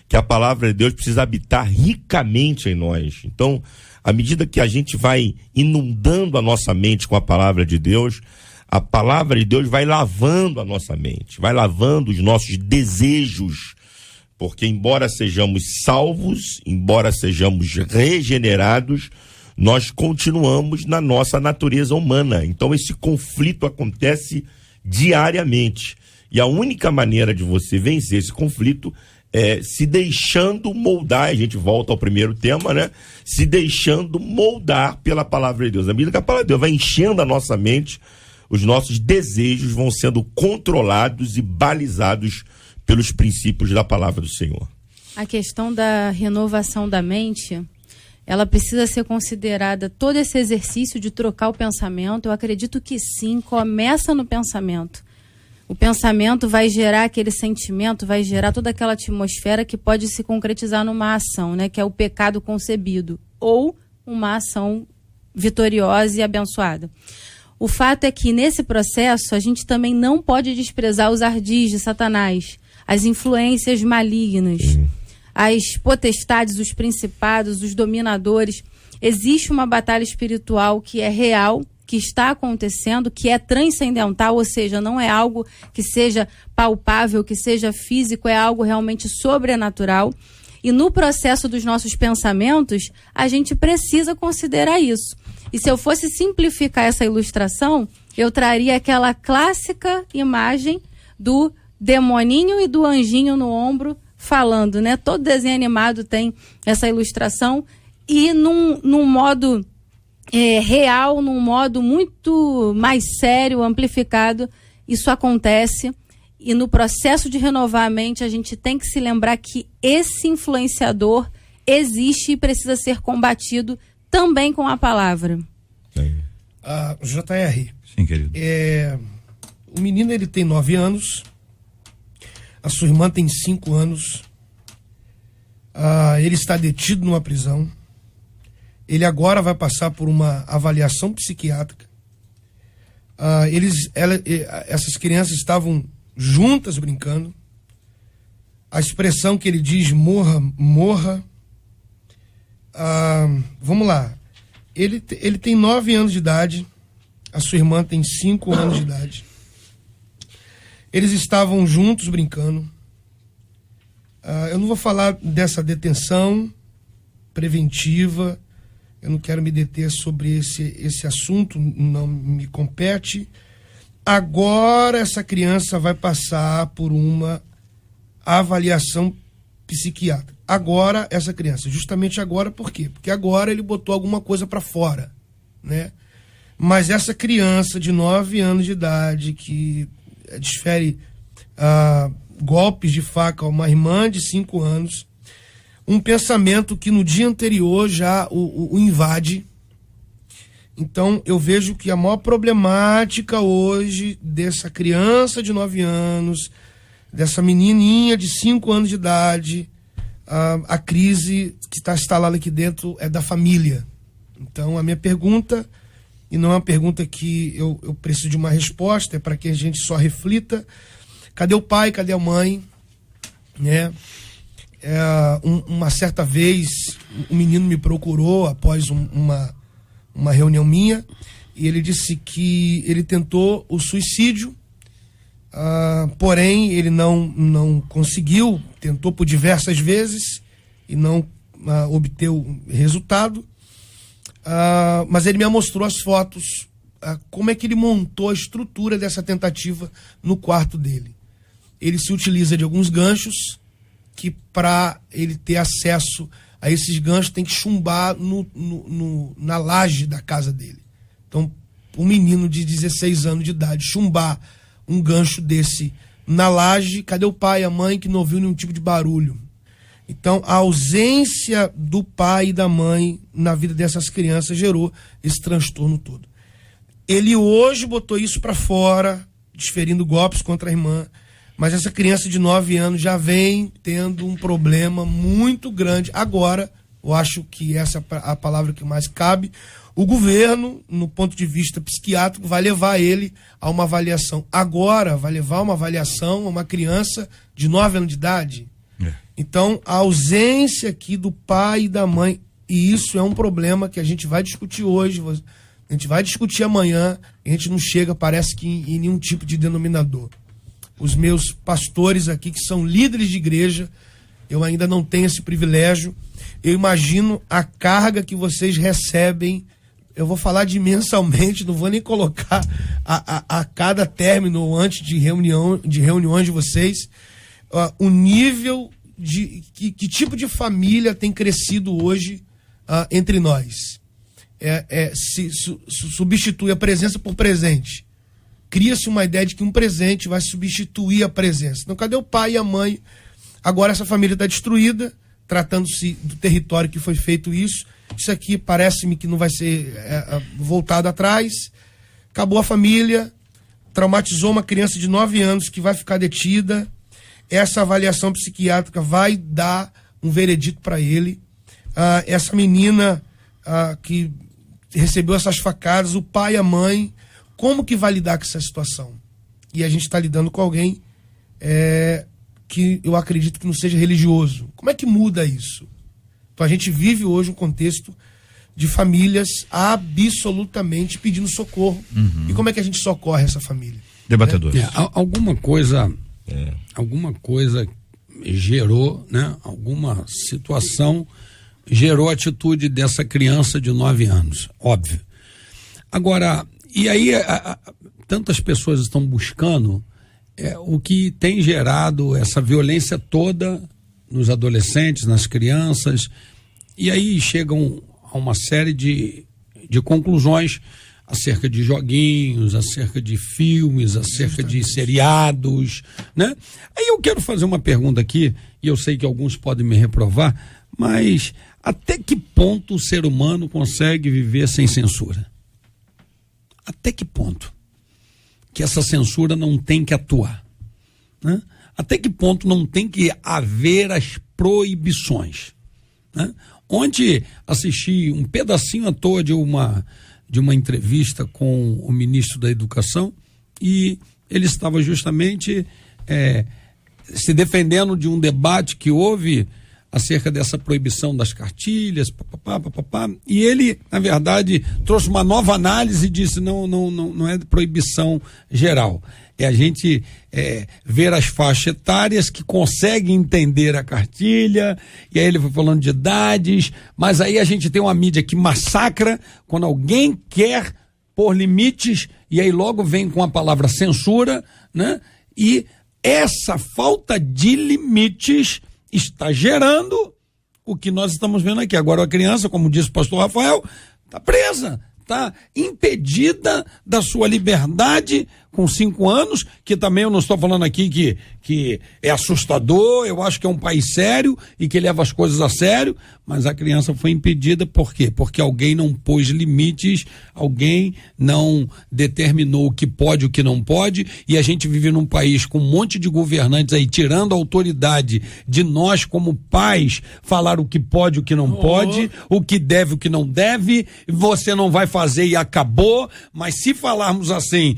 que a palavra de Deus precisa habitar ricamente em nós. Então, à medida que a gente vai inundando a nossa mente com a palavra de Deus, a palavra de Deus vai lavando a nossa mente, vai lavando os nossos desejos, porque embora sejamos salvos, embora sejamos regenerados, nós continuamos na nossa natureza humana. Então esse conflito acontece diariamente. E a única maneira de você vencer esse conflito se deixando moldar, a gente volta ao primeiro tema, né? Se deixando moldar pela palavra de Deus. À medida que a palavra de Deus vai enchendo a nossa mente, os nossos desejos vão sendo controlados e balizados pelos princípios da palavra do Senhor. A questão da renovação da mente, ela precisa ser considerada, todo esse exercício de trocar o pensamento, eu acredito que sim, começa no pensamento. O pensamento vai gerar aquele sentimento, vai gerar toda aquela atmosfera que pode se concretizar numa ação, né? Que é o pecado concebido, ou uma ação vitoriosa e abençoada. O fato é que nesse processo a gente também não pode desprezar os ardis de Satanás, as influências malignas, as potestades, os principados, os dominadores. Existe uma batalha espiritual que é real, que está acontecendo, que é transcendental, ou seja, não é algo que seja palpável, que seja físico, é algo realmente sobrenatural. E no processo dos nossos pensamentos, a gente precisa considerar isso. E se eu fosse simplificar essa ilustração, eu traria aquela clássica imagem do demoninho e do anjinho no ombro falando, né? Todo desenho animado tem essa ilustração e num modo real, num modo muito mais sério, amplificado, isso acontece. E no processo de renovar a mente, a gente tem que se lembrar que esse influenciador existe e precisa ser combatido também com a palavra. JR. Sim, querido. O menino, ele tem 9 anos. A sua irmã tem 5 anos. Ele está detido numa prisão. Ele agora vai passar por uma avaliação psiquiátrica. Essas crianças estavam juntas brincando. A expressão que ele diz, morra, morra. Vamos lá. Ele tem 9 anos de idade. A sua irmã tem 5 anos de idade. Eles estavam juntos brincando. Eu não vou falar dessa detenção preventiva. Eu não quero me deter sobre esse assunto, não me compete. Agora essa criança vai passar por uma avaliação psiquiátrica. Agora essa criança, justamente agora, por quê? Porque agora ele botou alguma coisa para fora, né? Mas essa criança de 9 anos de idade que desfere golpes de faca a uma irmã de 5 anos, um pensamento que no dia anterior já o invade. Então eu vejo que a maior problemática hoje dessa criança de 9 anos, dessa menininha de 5 anos de idade, a crise que está instalada aqui dentro é da família. Então a minha pergunta, e não é uma pergunta que eu preciso de uma resposta, é para que a gente só reflita: cadê o pai, cadê a mãe, né? Uma certa vez um menino me procurou após uma reunião minha, e ele disse que ele tentou o suicídio, porém ele não conseguiu, tentou por diversas vezes e não obteve resultado, mas ele me mostrou as fotos, como é que ele montou a estrutura dessa tentativa no quarto dele. Ele se utiliza de alguns ganchos, que para ele ter acesso a esses ganchos tem que chumbar na laje da casa dele. Então, um menino de 16 anos de idade chumbar um gancho desse na laje, cadê o pai e a mãe que não ouviu nenhum tipo de barulho? Então, a ausência do pai e da mãe na vida dessas crianças gerou esse transtorno todo. Ele hoje botou isso para fora, desferindo golpes contra a irmã. Mas essa criança de 9 anos já vem tendo um problema muito grande. Agora, eu acho que essa é a palavra que mais cabe. O governo, no ponto de vista psiquiátrico, vai levar ele a uma avaliação. Agora, vai levar uma avaliação a uma criança de 9 anos de idade. Então, a ausência aqui do pai e da mãe, e isso é um problema que a gente vai discutir hoje, a gente vai discutir amanhã, a gente não chega, parece que em nenhum tipo de denominador. Os meus pastores aqui, que são líderes de igreja, eu ainda não tenho esse privilégio. Eu imagino a carga que vocês recebem. Eu vou falar de mensalmente, não vou nem colocar a cada término ou antes de reuniões de vocês, o nível que tipo de família tem crescido hoje entre nós? Se substitui a presença por presente. Cria-se uma ideia de que um presente vai substituir a presença. Então, cadê o pai e a mãe? Agora essa família está destruída, tratando-se do território que foi feito isso. Isso aqui parece-me que não vai ser voltado atrás. Acabou a família, traumatizou uma criança de 9 anos que vai ficar detida. Essa avaliação psiquiátrica vai dar um veredito para ele. Essa menina que recebeu essas facadas, o pai e a mãe, como que vai lidar com essa situação? E a gente está lidando com alguém que eu acredito que não seja religioso. Como é que muda isso? Então a gente vive hoje um contexto de famílias absolutamente pedindo socorro. E como é que a gente socorre essa família? Debatedores. Alguma coisa gerou, né? Alguma situação gerou a atitude dessa criança de 9 anos, óbvio. Agora, e aí tantas pessoas estão buscando o que tem gerado essa violência toda nos adolescentes, nas crianças, e aí chegam a uma série de conclusões acerca de joguinhos, acerca de filmes, acerca de seriados, né? Aí eu quero fazer uma pergunta aqui, e eu sei que alguns podem me reprovar, mas até que ponto o ser humano consegue viver sem censura? Até que ponto que essa censura não tem que atuar, né? Até que ponto não tem que haver as proibições, né? Ontem assisti um pedacinho à toa de uma entrevista com o ministro da Educação, e ele estava justamente se defendendo de um debate que houve acerca dessa proibição das cartilhas, e ele, na verdade, trouxe uma nova análise e disse, não é proibição geral, é a gente ver as faixas etárias que conseguem entender a cartilha, e aí ele foi falando de idades, mas aí a gente tem uma mídia que massacra quando alguém quer pôr limites, e aí logo vem com a palavra censura, né? E essa falta de limites está gerando o que nós estamos vendo aqui. Agora a criança, como disse o pastor Rafael, está presa, está impedida da sua liberdade com 5 anos, que também eu não estou falando aqui que é assustador, eu acho que é um país sério e que leva as coisas a sério, mas a criança foi impedida por quê? Porque alguém não pôs limites, alguém não determinou o que pode e o que não pode, e a gente vive num país com um monte de governantes aí tirando a autoridade de nós como pais falar o que pode e o que não pode, o que deve e o que não deve, você não vai fazer e acabou, mas se falarmos assim,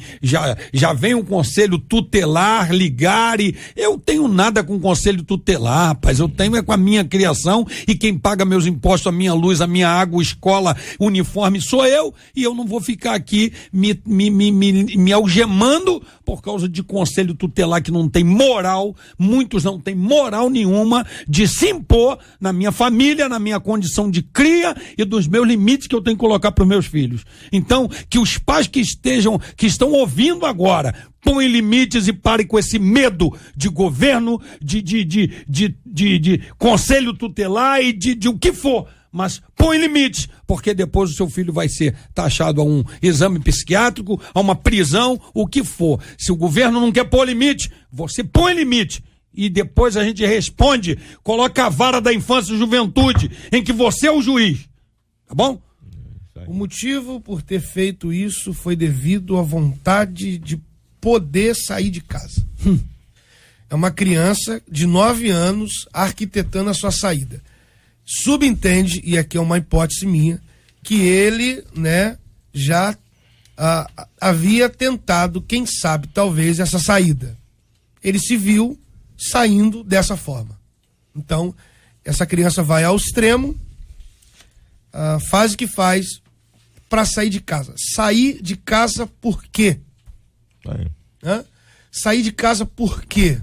já vem um conselho tutelar ligar, e eu tenho nada com conselho tutelar, rapaz, eu tenho com a minha criação, e quem paga meus impostos, a minha luz, a minha água, escola, uniforme sou eu, e eu não vou ficar aqui me algemando por causa de conselho tutelar que não tem moral, muitos não têm moral nenhuma de se impor na minha família, na minha condição de cria e dos meus limites que eu tenho que colocar para os meus filhos. Então, que os pais que estão ouvindo agora, põem limites e parem com esse medo de governo, de conselho tutelar e de o que for, mas põe limites, porque depois o seu filho vai ser taxado a um exame psiquiátrico, a uma prisão, o que for. Se o governo não quer pôr limite, você põe limite. E depois a gente responde, coloca a vara da infância e juventude, em que você é o juiz. Tá bom? O motivo por ter feito isso foi devido à vontade de poder sair de casa. É uma criança de 9 anos arquitetando a sua saída. Subentende, e aqui é uma hipótese minha, que ele, né, já havia tentado, quem sabe, talvez, essa saída. Ele se viu saindo dessa forma. Então, essa criança vai ao extremo, faz o que faz para sair de casa. Sair de casa por quê? Sair de casa por quê?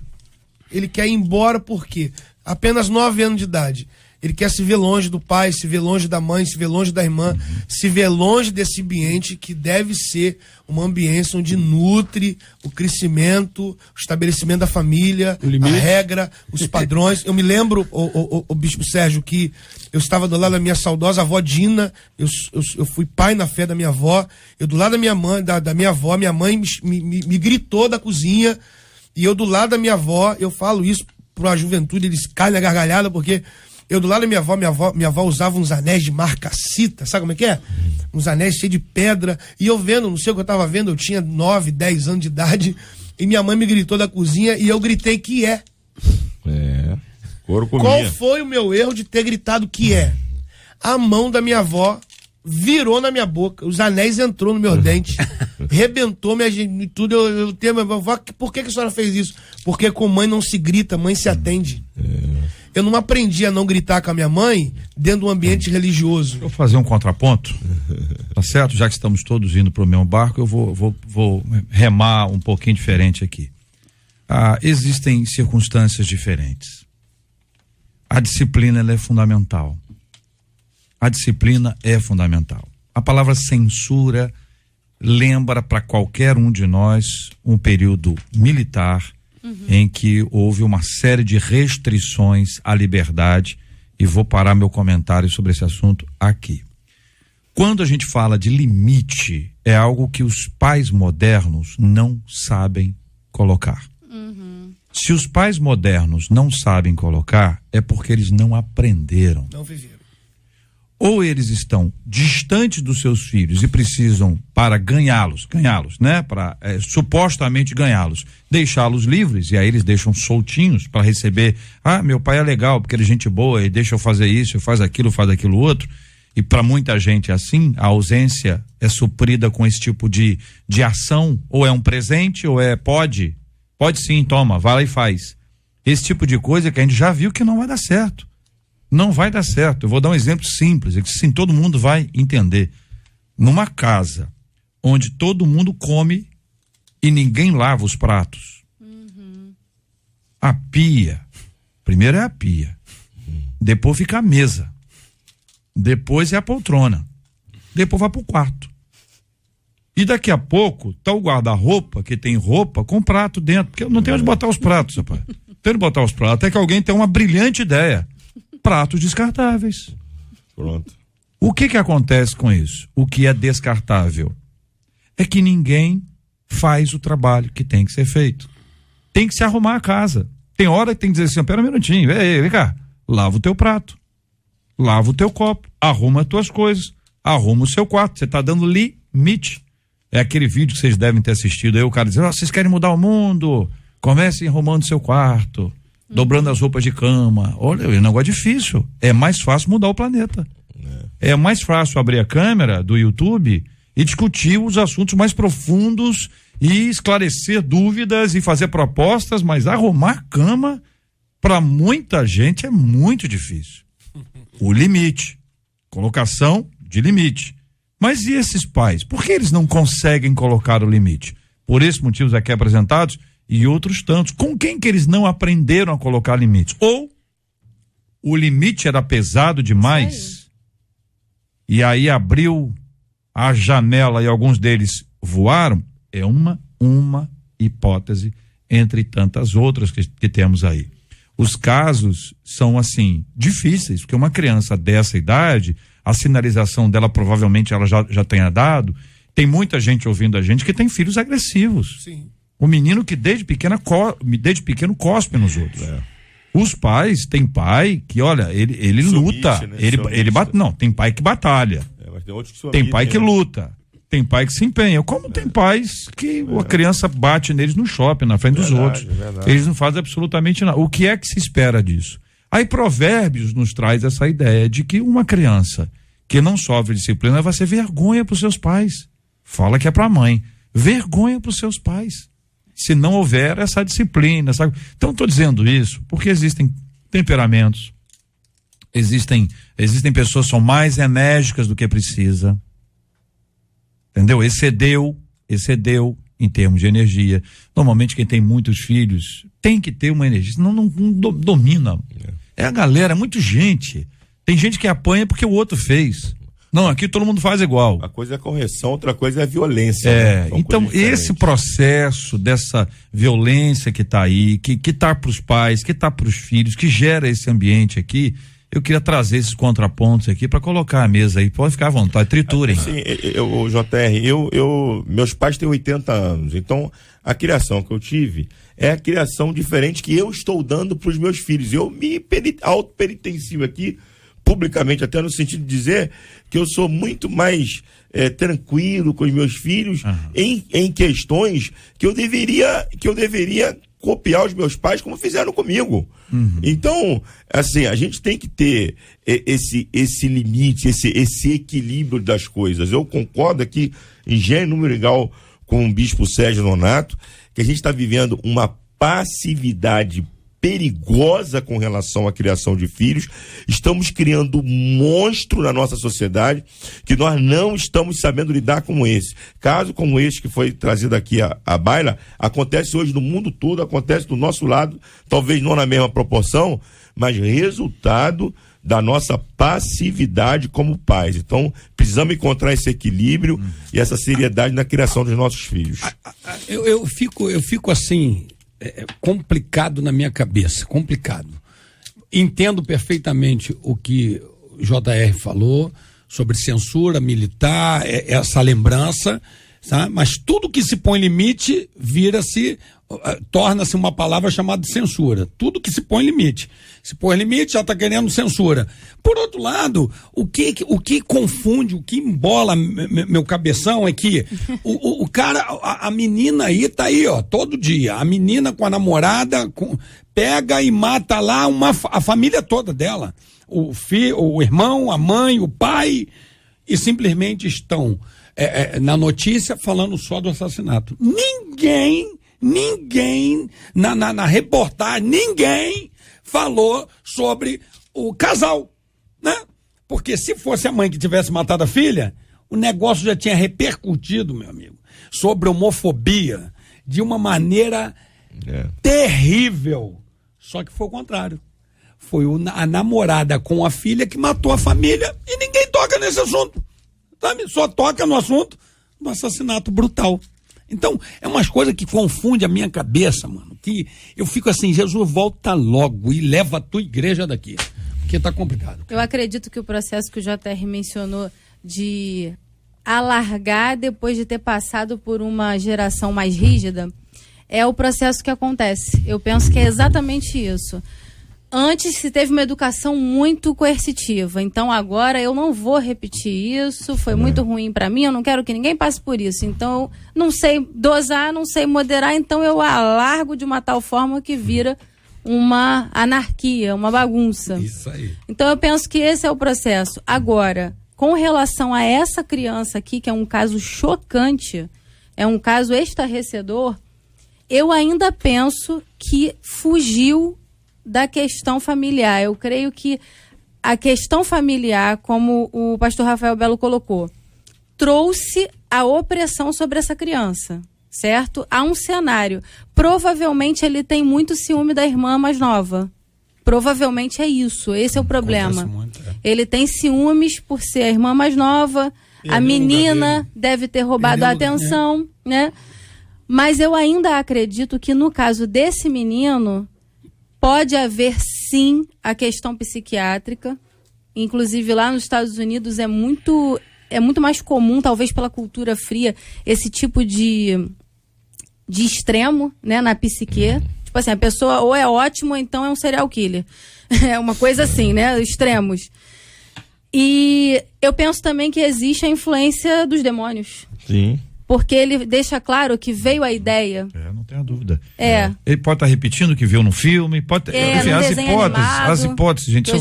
Ele quer ir embora por quê? Apenas 9 anos de idade. ele quer se ver longe do pai, se ver longe da mãe, se ver longe da irmã, se ver longe desse ambiente que deve ser uma ambiência onde nutre o crescimento, o estabelecimento da família, a regra, os padrões. Eu me lembro, o Bispo Sérgio, que eu estava do lado da minha saudosa avó Dina, eu fui pai na fé da minha avó, eu do lado da minha mãe, da minha avó, minha mãe me gritou da cozinha, e eu do lado da minha avó, eu falo isso para a juventude, eles caem na gargalhada, porque eu do lado da minha avó usava uns anéis de marca-cita, sabe como é que é? Uns anéis cheios de pedra, e eu vendo, não sei o que eu tava vendo, eu tinha 9, 10 anos de idade, e minha mãe me gritou da cozinha, e eu gritei que é. Couro comia. Qual foi o meu erro de ter gritado que é? A mão da minha avó virou na minha boca, os anéis entrou no meu dente, rebentou minha tudo, eu tenho minha avó, por que a senhora fez isso? Porque com mãe não se grita, mãe se atende. Eu não aprendi a não gritar com a minha mãe dentro de um ambiente religioso. Deixa eu fazer um contraponto, tá certo? Já que estamos todos indo para o mesmo barco, eu vou remar um pouquinho diferente aqui. Existem circunstâncias diferentes. A disciplina ela é fundamental. A disciplina é fundamental. A palavra censura lembra para qualquer um de nós um período militar em que houve uma série de restrições à liberdade, e vou parar meu comentário sobre esse assunto aqui. Quando a gente fala de limite, é algo que os pais modernos não sabem colocar. Se os pais modernos não sabem colocar, é porque eles não aprenderam. Não viveram. Ou eles estão distantes dos seus filhos e precisam, para ganhá-los, né? Para supostamente ganhá-los, deixá-los livres, e aí eles deixam soltinhos para receber. Meu pai é legal, porque ele é gente boa, e deixa eu fazer isso, eu faz aquilo outro. E para muita gente é assim, a ausência é suprida com esse tipo de ação, ou é um presente, ou pode sim, toma, vai lá e faz. Esse tipo de coisa que a gente já viu que não vai dar certo. Não vai dar certo. Eu vou dar um exemplo simples, que sim, todo mundo vai entender. Numa casa onde todo mundo come e ninguém lava os pratos. A pia, primeiro é a pia, depois fica a mesa, depois é a poltrona, depois vai pro quarto. E daqui a pouco tá o guarda-roupa, que tem roupa com prato dentro, porque não tem onde botar os pratos, rapaz. Tem onde botar os pratos, até que alguém tem uma brilhante ideia. Pratos descartáveis. Pronto. O que acontece com isso? O que é descartável? É que ninguém faz o trabalho que tem que ser feito. Tem que se arrumar a casa. Tem hora que tem que dizer assim, pera um minutinho, vem cá, lava o teu prato, lava o teu copo, arruma as tuas coisas, arruma o seu quarto. Você tá dando limite. É aquele vídeo que vocês devem ter assistido aí, o cara dizendo, vocês querem mudar o mundo? Comecem arrumando seu quarto, dobrando as roupas de cama. Olha, é um negócio difícil. É mais fácil mudar o planeta. É mais fácil abrir a câmera do YouTube e discutir os assuntos mais profundos e esclarecer dúvidas e fazer propostas, mas arrumar cama para muita gente é muito difícil. O limite. Colocação de limite. Mas e esses pais? Por que eles não conseguem colocar o limite? Por esses motivos aqui apresentados e outros tantos. Com quem que eles não aprenderam a colocar limites? Ou o limite era pesado demais e aí abriu a janela e alguns deles voaram? É uma hipótese entre tantas outras que temos aí. Os casos são assim, difíceis, porque uma criança dessa idade, a sinalização dela provavelmente ela já tenha dado. Tem muita gente ouvindo a gente que tem filhos agressivos. Sim. O menino que desde pequeno cospe nos outros. Os pais, tem pai que, olha, ele luta, né? ele bate, não, tem pai que batalha, tem pai que luta, tem pai que se empenha, como tem pais que a criança bate neles no shopping, na frente dos outros, eles não fazem absolutamente nada. O que é que se espera disso? Aí Provérbios nos traz essa ideia de que uma criança que não sofre disciplina vai ser vergonha para os seus pais. Fala que é para a mãe, vergonha para os seus pais, se não houver essa disciplina, sabe? Então estou dizendo isso porque existem temperamentos, existem pessoas que são mais enérgicas do que precisa, entendeu? Excedeu em termos de energia. Normalmente quem tem muitos filhos tem que ter uma energia, senão não domina. É a galera, muita gente. Tem gente que apanha porque o outro fez. Não, aqui todo mundo faz igual. Uma coisa é correção, outra coisa é violência. Né? Então esse processo dessa violência que tá aí, que tá pros pais, que tá pros filhos, que gera esse ambiente aqui, eu queria trazer esses contrapontos aqui para colocar a mesa aí. Pode ficar à vontade, triturem. Sim, JR, meus pais têm 80 anos, então a criação que eu tive é a criação diferente que eu estou dando pros meus filhos. Eu me auto-penitencio aqui, publicamente, até no sentido de dizer que eu sou muito mais tranquilo com os meus filhos em questões que eu deveria copiar os meus pais como fizeram comigo. Então, assim, a gente tem que ter esse limite, esse equilíbrio das coisas. Eu concordo aqui em gênero número igual com o bispo Sérgio Nonato, que a gente está vivendo uma passividade perigosa com relação à criação de filhos. Estamos criando um monstro na nossa sociedade que nós não estamos sabendo lidar com esse. Caso como esse que foi trazido aqui à baila, acontece hoje no mundo todo, acontece do nosso lado, talvez não na mesma proporção, mas resultado da nossa passividade como pais. Então, precisamos encontrar esse equilíbrio e essa seriedade na criação dos nossos filhos. Eu fico assim, complicado na minha cabeça, complicado. Entendo perfeitamente o que o JR falou sobre censura militar, essa lembrança, sabe? Mas tudo que se põe limite torna-se uma palavra chamada censura. Tudo que se põe limite. Se põe limite, já está querendo censura. Por outro lado, o que confunde, o que embola meu cabeção é que o cara, a menina aí tá aí, ó, todo dia. A menina com a namorada pega e mata lá a família toda dela. O filho, o irmão, a mãe, o pai, e simplesmente estão na notícia falando só do assassinato. Ninguém na reportagem, ninguém falou sobre o casal, né? Porque se fosse a mãe que tivesse matado a filha, o negócio já tinha repercutido, meu amigo, sobre homofobia de uma maneira terrível. Só que foi o contrário. Foi a namorada com a filha que matou a família e ninguém toca nesse assunto, sabe? Só toca no assunto do assassinato brutal. Então, é umas coisas que confundem a minha cabeça, mano, que eu fico assim, Jesus, volta logo e leva a tua igreja daqui, porque tá complicado. Eu acredito que o processo que o JR mencionou de alargar depois de ter passado por uma geração mais rígida é o processo que acontece. Eu penso que é exatamente isso. Antes se teve uma educação muito coercitiva, então agora eu não vou repetir isso, foi muito ruim para mim, eu não quero que ninguém passe por isso, então eu não sei dosar, não sei moderar, então eu alargo de uma tal forma que vira uma anarquia, uma bagunça. Isso aí. Então eu penso que esse é o processo. Agora, com relação a essa criança aqui, que é um caso chocante, é um caso estarrecedor, eu ainda penso que fugiu da questão familiar. Eu creio que a questão familiar, como o pastor Rafael Belo colocou, trouxe a opressão sobre essa criança, certo? Há um cenário. Provavelmente ele tem muito ciúme da irmã mais nova. Provavelmente é isso. Esse é o problema. Muito, Ele tem ciúmes por ser a irmã mais nova. A menina deve ter roubado a atenção, né? Mas eu ainda acredito que no caso desse menino pode haver, sim, a questão psiquiátrica. Inclusive, lá nos Estados Unidos é muito mais comum, talvez pela cultura fria, esse tipo de extremo, né, na psique. Tipo assim, a pessoa ou é ótimo ou então é um serial killer. É uma coisa assim, né? Extremos. E eu penso também que existe a influência dos demônios. Sim. Porque ele deixa claro que veio a ideia. Não tenho dúvida. Ele pode estar repetindo o que viu no filme, pode. Enfim, as hipóteses, gente,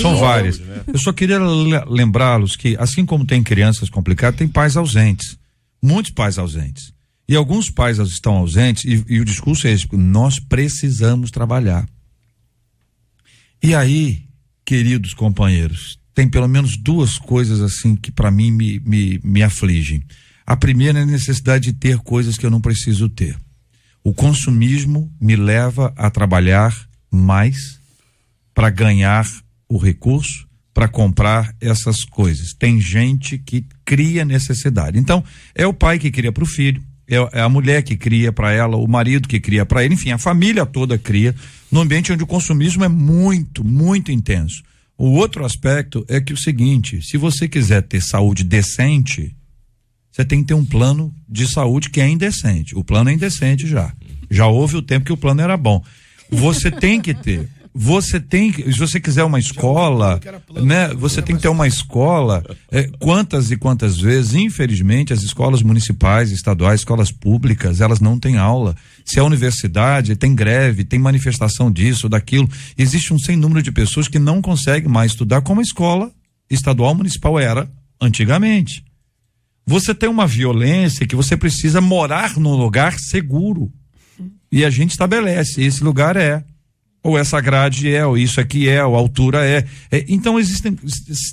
são várias. Eu só queria lembrá-los que, assim como tem crianças complicadas, tem pais ausentes. Muitos pais ausentes. E alguns pais estão ausentes, e o discurso é esse: nós precisamos trabalhar. E aí, queridos companheiros, tem pelo menos duas coisas assim que para mim me afligem. A primeira é a necessidade de ter coisas que eu não preciso ter. O consumismo me leva a trabalhar mais para ganhar o recurso, para comprar essas coisas. Tem gente que cria necessidade. Então, é o pai que cria para o filho, é a mulher que cria para ela, o marido que cria para ele, enfim, a família toda cria, num ambiente onde o consumismo é muito, muito intenso. O outro aspecto é que o seguinte, se você quiser ter saúde decente, você tem que ter um plano de saúde que é indecente. O plano é indecente já. Já houve o tempo que o plano era bom. Você tem que ter. Se você quiser uma escola, né? Você tem que ter uma escola. Quantas e quantas vezes, infelizmente, as escolas municipais, estaduais, escolas públicas, elas não têm aula. Se é universidade, tem greve, tem manifestação disso, daquilo. Existe um sem número de pessoas que não conseguem mais estudar como a escola estadual municipal era antigamente. Você tem uma violência que você precisa morar num lugar seguro. E a gente estabelece, esse lugar ou essa grade ou isso aqui ou a altura então existem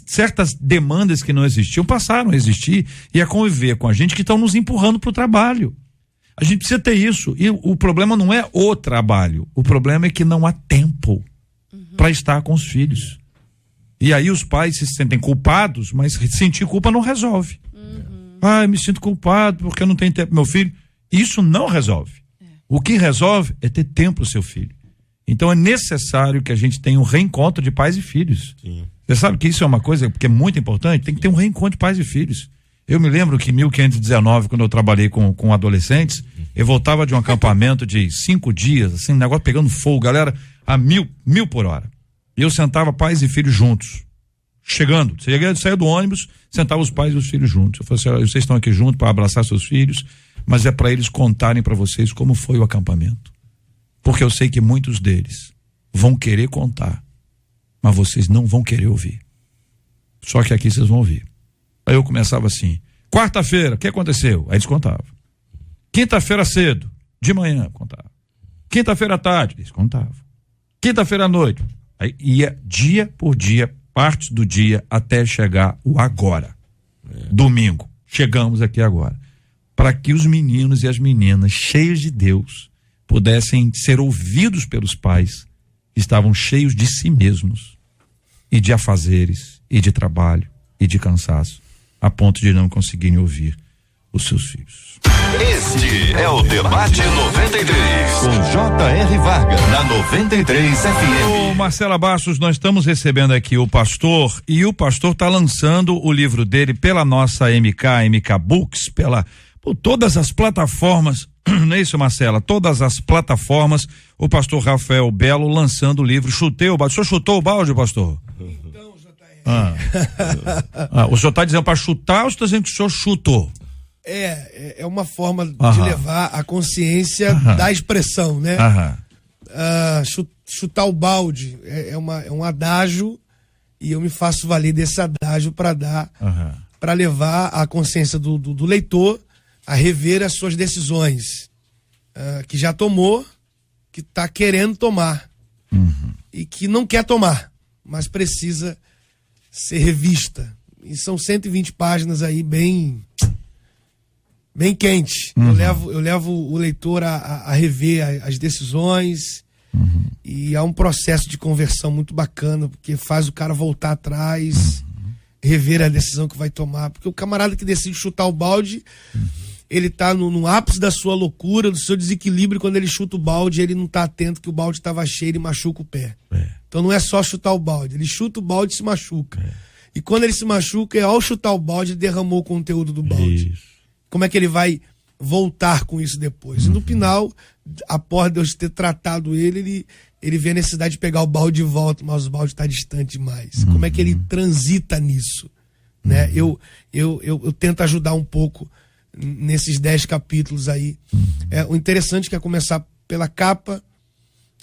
certas demandas que não existiam, passaram a existir e a conviver com a gente que estão nos empurrando para o trabalho. A gente precisa ter isso, e o problema não é o trabalho, o problema é que não há tempo para estar com os filhos. E aí os pais se sentem culpados, mas sentir culpa não resolve. Eu me sinto culpado porque eu não tenho tempo pro meu filho. Isso não resolve. O que resolve é ter tempo pro seu filho. Então é necessário que a gente tenha um reencontro de pais e filhos. Sim. Você sabe que isso é uma coisa que é muito importante? Tem que ter um reencontro de pais e filhos. Eu me lembro que em 1519, quando eu trabalhei com adolescentes, eu voltava de um acampamento de 5 dias, assim, um negócio pegando fogo, galera, a mil por hora. E eu sentava pais e filhos juntos. Saía do ônibus, sentava os pais e os filhos juntos. Eu falei assim, vocês estão aqui juntos para abraçar seus filhos, mas é para eles contarem para vocês como foi o acampamento. Porque eu sei que muitos deles vão querer contar, mas vocês não vão querer ouvir. Só que aqui vocês vão ouvir. Aí eu começava assim, quarta-feira, o que aconteceu? Aí eles contavam. Quinta-feira cedo, de manhã, contavam. Quinta-feira à tarde, eles contavam. Quinta-feira à noite. Aí ia dia por dia, partes do dia, até chegar o agora. Domingo, chegamos aqui agora. Para que os meninos e as meninas, cheios de Deus, pudessem ser ouvidos pelos pais, que estavam cheios de si mesmos, e de afazeres, e de trabalho, e de cansaço, a ponto de não conseguirem ouvir os seus filhos. Este é o Debate 93, com J.R. Vargas, na 93 FM. Ô Marcela Bastos, nós estamos recebendo aqui o pastor, e o pastor está lançando o livro dele pela nossa MK Books, por todas as plataformas, não é isso, Marcela? Todas as plataformas, o pastor Rafael Belo lançando o livro. Chutei o balde. O senhor chutou o balde, pastor? Então, J.R. O senhor está dizendo para chutar ou está dizendo que o senhor chutou? É uma forma de levar a consciência da expressão, né? Chutar o balde é um adágio, e eu me faço valer desse adágio para levar a consciência do leitor a rever as suas decisões, que já tomou, que está querendo tomar, e que não quer tomar, mas precisa ser revista. E são 120 páginas aí bem quente. Eu levo o leitor a rever as decisões, e há um processo de conversão muito bacana, porque faz o cara voltar atrás, rever a decisão que vai tomar, porque o camarada que decide chutar o balde, ele tá no ápice da sua loucura, do seu desequilíbrio. Quando ele chuta o balde, ele não tá atento que o balde estava cheio e machuca o pé. Então não é só chutar o balde, ele chuta o balde e se machuca. E quando ele se machuca, ao chutar o balde, ele derramou o conteúdo do balde. Isso. Como é que ele vai voltar com isso depois? E no final, após Deus ter tratado ele vê a necessidade de pegar o balde de volta, mas o balde está distante demais. Como é que ele transita nisso? Né? Eu tento ajudar um pouco nesses 10 capítulos aí. O interessante é que é começar pela capa.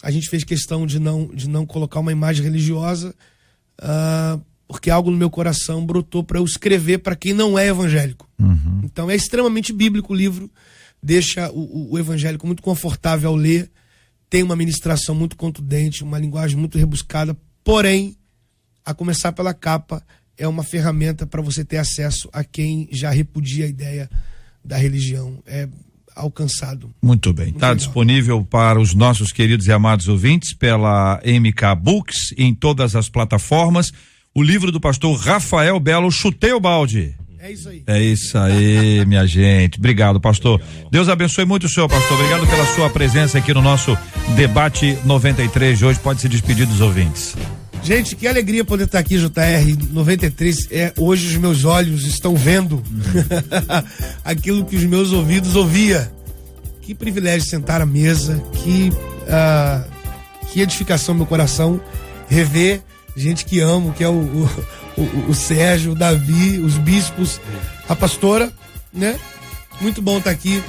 A gente fez questão de não colocar uma imagem religiosa, porque algo no meu coração brotou para eu escrever para quem não é evangélico. Então é extremamente bíblico o livro, deixa o evangélico muito confortável ao ler, tem uma ministração muito contundente, uma linguagem muito rebuscada, porém, a começar pela capa, é uma ferramenta para você ter acesso a quem já repudia a ideia da religião. alcançado. Muito bem, está disponível para os nossos queridos e amados ouvintes pela MK Books em todas as plataformas. O livro do pastor Rafael Belo, Chutei o Balde. É isso aí. É isso aí, minha gente. Obrigado, pastor. Deus abençoe muito o senhor, pastor. Obrigado pela sua presença aqui no nosso Debate 93 de hoje. Pode se despedir dos ouvintes. Gente, que alegria poder estar aqui, JR 93. Hoje os meus olhos estão vendo aquilo que os meus ouvidos ouviam. Que privilégio sentar à mesa, que edificação no meu coração, rever gente que amo, que é o Sérgio, o Davi, os bispos, a pastora, né? Muito bom estar aqui.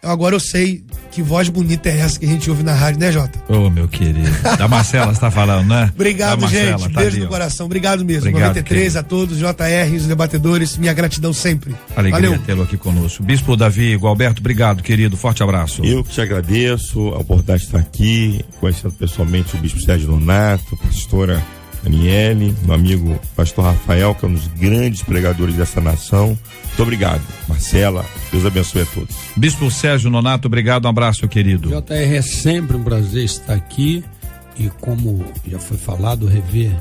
Agora eu sei que voz bonita é essa que a gente ouve na rádio, né, Jota? Ô, meu querido. Da Marcela você tá falando, né? Obrigado, Marcela, gente. Tá Beijo ali, no coração. Obrigado mesmo. Obrigado, 93 querido. a todos, JR, os debatedores, minha gratidão sempre. Alegria Valeu. tê-lo aqui conosco. Bispo Davi Gualberto, obrigado, querido. Forte abraço. Eu que te agradeço a oportunidade de estar aqui, conhecendo pessoalmente o bispo Sérgio Nonato, a pastora Daniele, meu amigo pastor Rafael, que é um dos grandes pregadores dessa nação. Muito obrigado, Marcela. Deus abençoe a todos. Bispo Sérgio Nonato, obrigado, um abraço, querido. JR, é sempre um prazer estar aqui e, como já foi falado, rever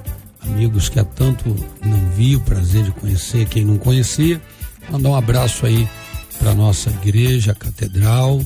amigos que há tanto não vi, o prazer de conhecer quem não conhecia. Mandar um abraço aí para nossa igreja, a catedral,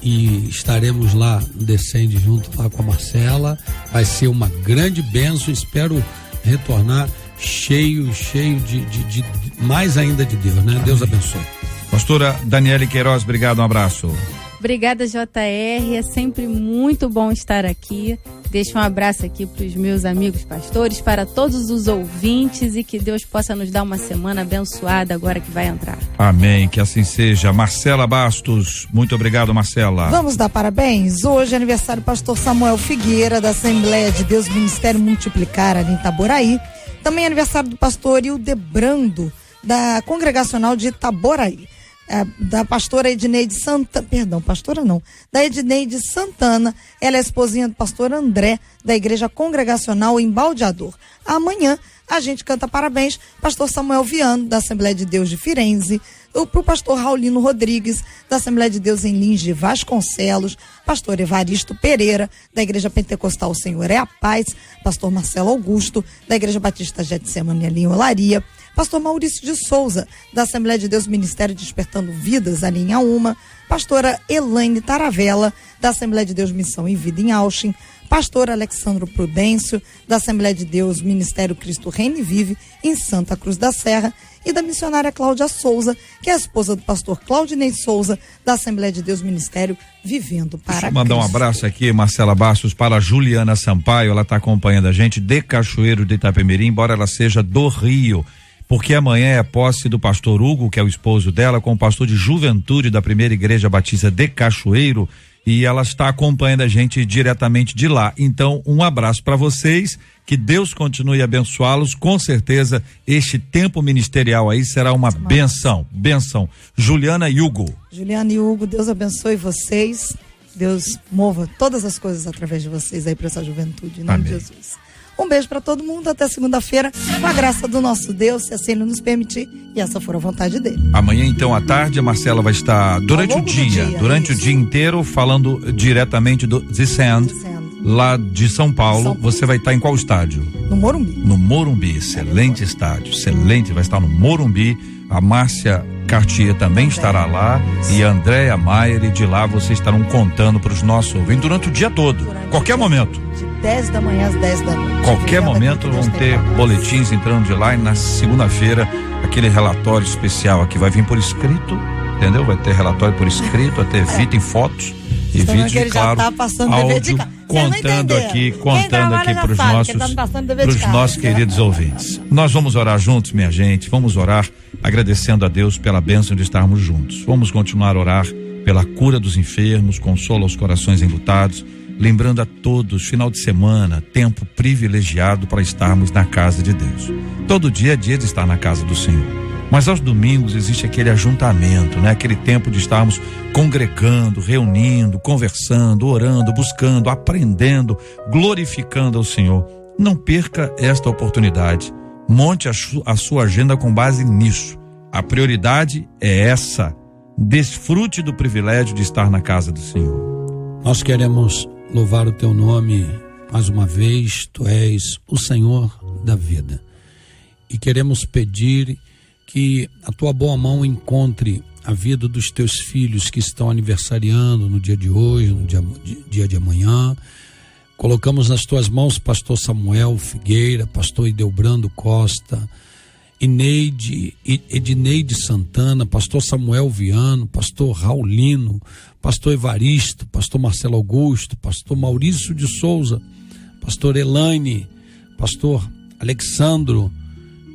e estaremos lá no Descende junto lá com a Marcela. Vai ser uma grande bênção, espero retornar cheio de mais ainda de Deus, né? Amém. Deus abençoe. Pastora Daniele Queiroz, obrigado, um abraço. Obrigada, JR, é sempre muito bom estar aqui. Deixo um abraço aqui para os meus amigos pastores, para todos os ouvintes, e que Deus possa nos dar uma semana abençoada agora que vai entrar. Amém, que assim seja. Marcela Bastos, muito obrigado, Marcela. Vamos dar parabéns? Hoje é aniversário do pastor Samuel Figueira, da Assembleia de Deus Ministério Multiplicar, ali em Itaboraí. Também é aniversário do pastor Hildebrando, da Congregacional de Itaboraí. Da pastora Edneide Santana, da Edneide Santana, ela é esposinha do pastor André, da Igreja Congregacional em Baldeador. Amanhã a gente canta parabéns, pastor Samuel Viano, da Assembleia de Deus de Firenze, pro pastor Raulino Rodrigues, da Assembleia de Deus em Lins de Vasconcelos, pastor Evaristo Pereira, da Igreja Pentecostal O Senhor é a Paz, pastor Marcelo Augusto, da Igreja Batista Getsemane ali em Olaria, pastor Maurício de Souza, da Assembleia de Deus Ministério Despertando Vidas, ali em Auma, pastora Elaine Taravella, da Assembleia de Deus Missão e Vida em Auschin, pastor Alexandro Prudêncio, da Assembleia de Deus Ministério Cristo Reina e Vive, em Santa Cruz da Serra, e da missionária Cláudia Souza, que é a esposa do pastor Claudinei Souza, da Assembleia de Deus Ministério Vivendo para Cristo. Mandar um abraço aqui, Marcela Bastos, para a Juliana Sampaio, ela está acompanhando a gente de Cachoeiro de Itapemirim, embora ela seja do Rio, porque amanhã é a posse do pastor Hugo, que é o esposo dela, com o pastor de juventude da Primeira Igreja Batista de Cachoeiro, e ela está acompanhando a gente diretamente de lá. Então, um abraço para vocês, que Deus continue a abençoá-los. Com certeza, este tempo ministerial aí será uma benção. Juliana e Hugo. Juliana e Hugo, Deus abençoe vocês. Deus mova todas as coisas através de vocês aí para essa juventude, em nome de Jesus. Um beijo para todo mundo, até segunda-feira, com a graça do nosso Deus, se assim ele nos permitir, e essa for a vontade dele. Amanhã, então, à tarde, a Marcela vai estar durante o dia inteiro, falando diretamente do Descend, lá de São Paulo. Você vai estar em qual estádio? No Morumbi. No Morumbi, excelente estádio, excelente, vai estar no Morumbi. A Márcia Cartier também estará lá, e a Andréa Maier, e de lá vocês estarão contando para os nossos ouvintes durante o dia todo, qualquer momento. De 10 da manhã às 10 da noite. Qualquer momento vão ter boletins entrando de lá, e na segunda-feira aquele relatório especial aqui vai vir por escrito, entendeu? Vai ter relatório por escrito, até vídeo em fotos e vídeos, e claro, áudio contando aqui para os nossos queridos ouvintes. Nós vamos orar juntos, minha gente, vamos orar agradecendo a Deus pela bênção de estarmos juntos. Vamos continuar a orar pela cura dos enfermos, consolo aos corações enlutados, lembrando a todos, final de semana, tempo privilegiado para estarmos na casa de Deus. Todo dia é dia de estar na casa do Senhor, mas aos domingos existe aquele ajuntamento, né? Aquele tempo de estarmos congregando, reunindo, conversando, orando, buscando, aprendendo, glorificando ao Senhor. Não perca esta oportunidade. Monte a sua agenda com base nisso. A prioridade é essa. desfrute do privilégio de estar na casa do Senhor. Nós queremos louvar o teu nome mais uma vez. Tu és o Senhor da vida. E queremos pedir que a tua boa mão encontre a vida dos teus filhos que estão aniversariando no dia de hoje, no dia de amanhã. Colocamos nas tuas mãos pastor Samuel Figueira, pastor Idelbrando Costa, Edneide Santana, pastor Samuel Viano, pastor Raulino, pastor Evaristo, pastor Marcelo Augusto, pastor Maurício de Souza, pastor Elaine, pastor Alexandro,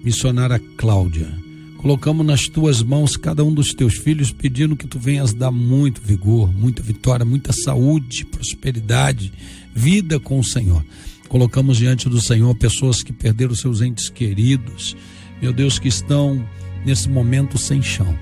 missionária Cláudia. Colocamos nas tuas mãos cada um dos teus filhos, pedindo que tu venhas dar muito vigor, muita vitória, muita saúde, prosperidade, vida com o Senhor. Colocamos diante do Senhor pessoas que perderam seus entes queridos, meu Deus, que estão nesse momento sem chão,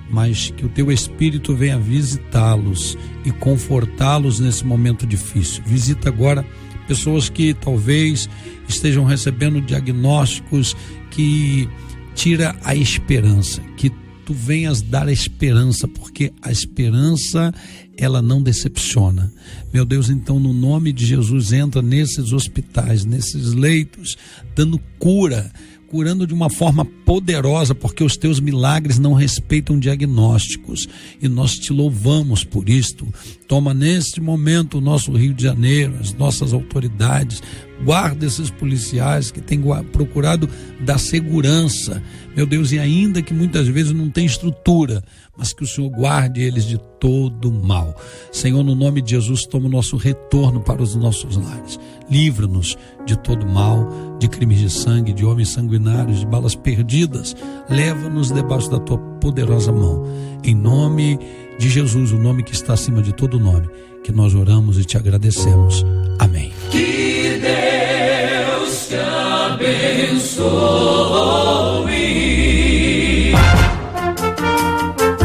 mas que o teu Espírito venha visitá-los e confortá-los nesse momento difícil. Visita agora pessoas que talvez estejam recebendo diagnósticos que tira a esperança, que tu venhas dar a esperança, porque a esperança, ela não decepciona. Meu Deus, então no nome de Jesus, entra nesses hospitais, nesses leitos, dando cura, curando de uma forma poderosa, porque os teus milagres não respeitam diagnósticos, e nós te louvamos por isto. Toma neste momento o nosso Rio de Janeiro, as nossas autoridades, guarda esses policiais que têm procurado dar segurança, meu Deus, e ainda que muitas vezes não tem estrutura, mas que o Senhor guarde eles de todo mal. Senhor, no nome de Jesus, toma o nosso retorno para os nossos lares. Livra-nos de todo mal, de crimes de sangue, de homens sanguinários, de balas perdidas. Leva-nos debaixo da tua poderosa mão. Em nome de Jesus, o nome que está acima de todo nome, que nós oramos e te agradecemos. Amém. Que Deus te abençoe.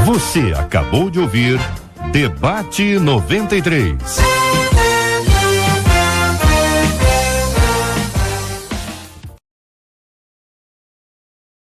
Você acabou de ouvir Debate 93.